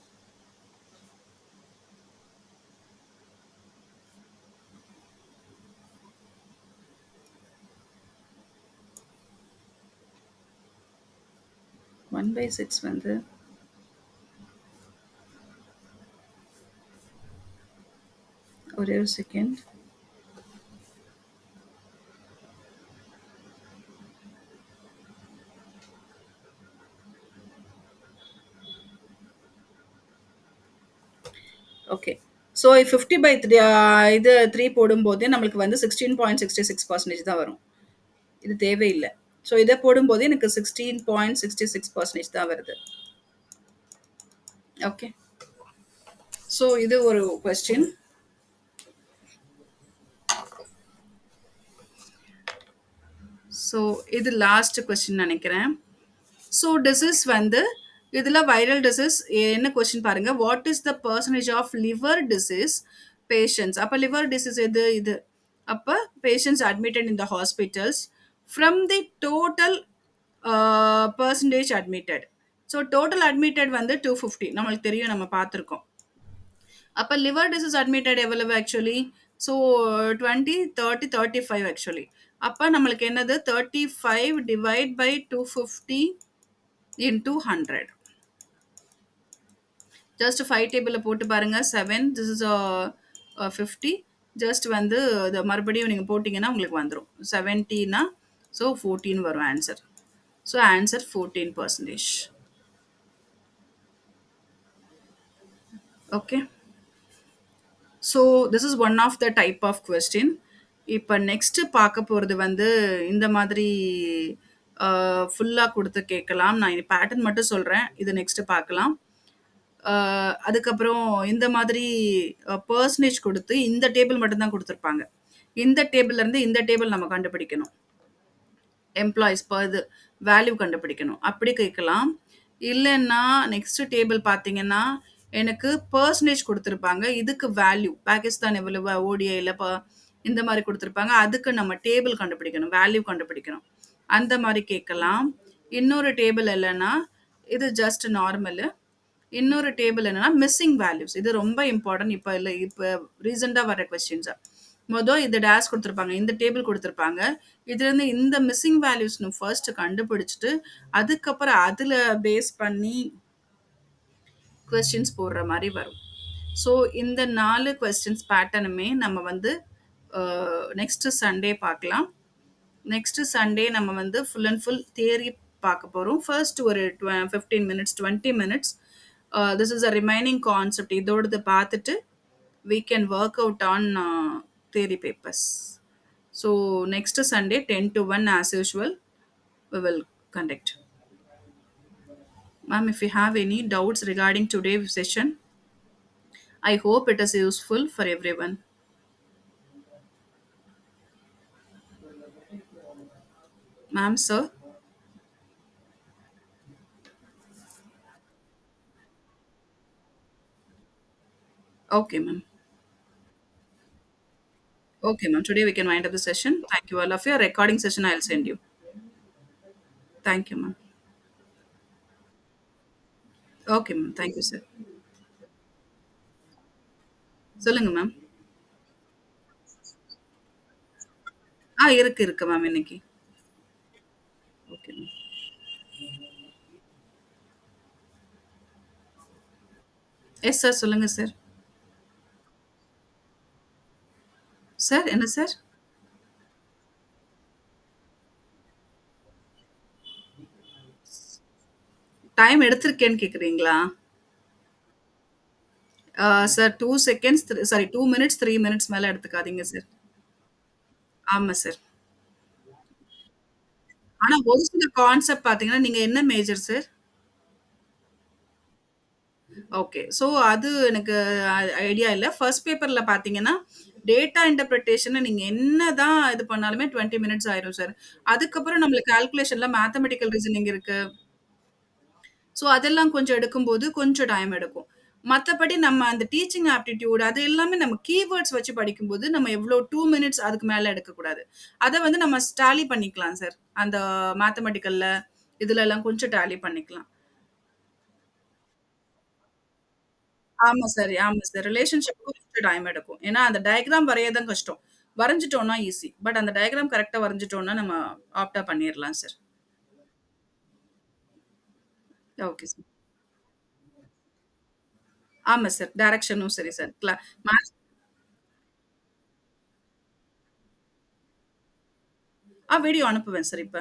ஒன் பை 6 வந்து ஒரே ஒரு செகண்ட். ஓகே. ஸோ 50/3 இது 3 போடும்போது நம்மளுக்கு வந்து 16.66% தான் வரும். இது தேவையில்லை. ஸோ இதை போடும்போது எனக்கு 16.66% தான் வருது. ஓகே. ஸோ இது ஒரு கொஸ்டின். ஸோ இது லாஸ்ட் கொஸ்டின் நினைக்கிறேன். ஸோ டிசீஸ் வந்து இதில் வைரல் டிசீஸ் என்ன கொஸ்டின் பாருங்க. What is the percentage of liver disease patients? அப்போ லிவர் டிசீஸ் எது இது? அப்போ patients admitted in the hospitals from the total percentage admitted. So total admitted வந்து 250 நம்மளுக்கு தெரியும், நம்ம பார்த்துருக்கோம். அப்போ லிவர் டிசீஸ் அட்மிட்டட் எவ்வளவு ஆக்சுவலி? So 20, 30, 35 actually. அப்போ நம்மளுக்கு என்னது 35 divide by 250 into 100. Just 5 table போட்டு பாருங்க. 7, this is a 50. Just வந்து மறுபடியும் நீங்கள் போட்டிங்கன்னா உங்களுக்கு வந்துடும் 70னா. ஸோ 14 வரும் answer. So answer 14%. Okay. So this is one of the type of question. இப்போ நெக்ஸ்ட்டு பார்க்க போகிறது வந்து இந்த மாதிரி ஃபுல்லாக கொடுத்து கேட்கலாம். நான் இது பேட்டர்ன் மட்டும் சொல்கிறேன், இது நெக்ஸ்ட்டு பார்க்கலாம். அதுக்கப்புறம் இந்த மாதிரி பர்சன்டேஜ் கொடுத்து இந்த டேபிள் மட்டும்தான் கொடுத்துருப்பாங்க. இந்த டேபிள்லேருந்து இந்த டேபிள் நம்ம கண்டுபிடிக்கணும். எம்ப்ளாயீஸ் பர் இது வேல்யூ கண்டுபிடிக்கணும். அப்படி கேட்கலாம். இல்லன்னா நெக்ஸ்ட் டேபிள் பார்த்தீங்கன்னா, எனக்கு பெர்சன்டேஜ் குடுத்திருப்பாங்க. இதுக்கு வேல்யூ பாகிஸ்தான் எவ்வளவு ஓடிஐல இந்த மாரி குடுத்திருப்பாங்க. அதுக்கு நம்ம டேபிள் கண்டுபிடிக்கணும். வேல்யூ கண்டுபிடிக்கணும். அந்த மாரி கேட்கலாம். இன்னொரு டேபிள் இல்லன்னா, இது ஜஸ்ட் நார்மலு. இன்னொரு டேபிள் என்னன்னா மிஸ்ஸிங் வேல்யூஸ். இது ரொம்ப இம்பார்ட்டன்ட். இப்ப இல்ல இப்ப ரீசென்ட்டா வர கொஸ்டின்ஸ். இது டேஷ் குடுத்திருப்பாங்க. இந்த டேபிள் குடுத்திருப்பாங்க. இதுலருந்து இந்த மிஸ்ஸிங் வேல்யூஸ்ன்னு ஃபர்ஸ்ட் கண்டுபிடிச்சுட்டு, அதுக்கப்புறம் அதுல பேஸ் பண்ணி கொஸ்டின்ஸ் போடுற மாரி வரும். ஸோ இந்த 4 கொஸ்டின்ஸ் பேட்டர்னுமே நம்ம வந்து நெக்ஸ்ட் சண்டே பார்க்கலாம். நெக்ஸ்ட் சண்டே நம்ம வந்து ஃபுல் அண்ட் ஃபுல் தியரி பார்க்க போறோம். ஃபர்ஸ்ட் ஒரு 15 minutes, 20 minutes this is a remaining concept. இதோடது பார்த்துட்டு we can work out on theory papers. So next Sunday 10 to 1 as usual we will conduct. Ma'am, if you have any doubts regarding today's session, I hope it is useful for everyone. Ma'am, sir. Okay, ma'am. Okay, ma'am. Today we can wind up the session. Thank you all of you. A recording session I'll send you. Thank you, ma'am. Okay, ma'am. Thank you, sir. சொல்லுங்க ma'am. இருக்கு ma'am இன்னைக்கு. Okay ma'am. Yes sir, சொல்லுங்க sir. Sir என்ன sir? Time எடுத்திருக்கேன்னு கேட்குறீங்களா? Sir 2 seconds sorry 2 minutes 3 minutes மேல எடுத்துக்காதீங்க sir. ஆமா sir. ஆனா ஒரு சில கான்செப்ட் பார்த்தீங்கன்னா, நீங்க என்ன மேஜர் சார்? ஓகே. ஸோ அது எனக்கு ஐடியா இல்ல. ஃபர்ஸ்ட் பேப்பர்ல பார்த்தீங்கன்னா, டேட்டா இன்டர்பிரிட்டேஷன நீங்க என்னதான் இது பண்ணாலுமே 20 மினிட்ஸ் ஆயிரும் சார். அதுக்கப்புறம் நம்மளுக்கு கால்குலேஷன்ல மேத்தமேட்டிக்கல் ரீசனிங் இருக்கு. ஸோ அதெல்லாம் கொஞ்சம் எடுக்கும்போது கொஞ்சம் டைம் எடுக்கும். மத்தபடி நம்ம அந்த டீச்சிங் ஆப்டிட்யூட் அது எல்லாமே நம்ம கீவேர்ட்ஸ் வச்சு படிக்கும்போது, நம்ம எவ்ளோ 2 மினிட்ஸ் அதுக்கு மேல எடுக்கக்கூடாது. அத வந்து நம்ம டாலி பண்ணிக்கலாம் சார். அந்த மேத்தமேட்டிக்கல்ல இதுலலாம் கொஞ்சம் டாலி பண்ணிக்கலாம். ஆமா சார். ரிலேஷன்ஷிப்க்கு கொஞ்சம் டைம் எடுக்கும். ஏன்னா, அந்த டயகிராம் வரைய தான் கஷ்டம். வரைஞ்சுட்டோம்னா ஈஸி. பட் அந்த டயகிராம் கரெக்ட்டா வரைஞ்சுட்டோம்னா, நம்ம ஆப்ட்டா பண்ணிறலாம் சார். Okay sir. ஆமா சார். டைரக்ஷனும் சரி சார். மேத்ஸ் வீடியோ அனுப்புவேன் சார் இப்ப.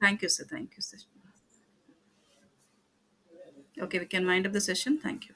Thank you, sir. Thank you, sir. Okay, we can wind up the session. Thank you.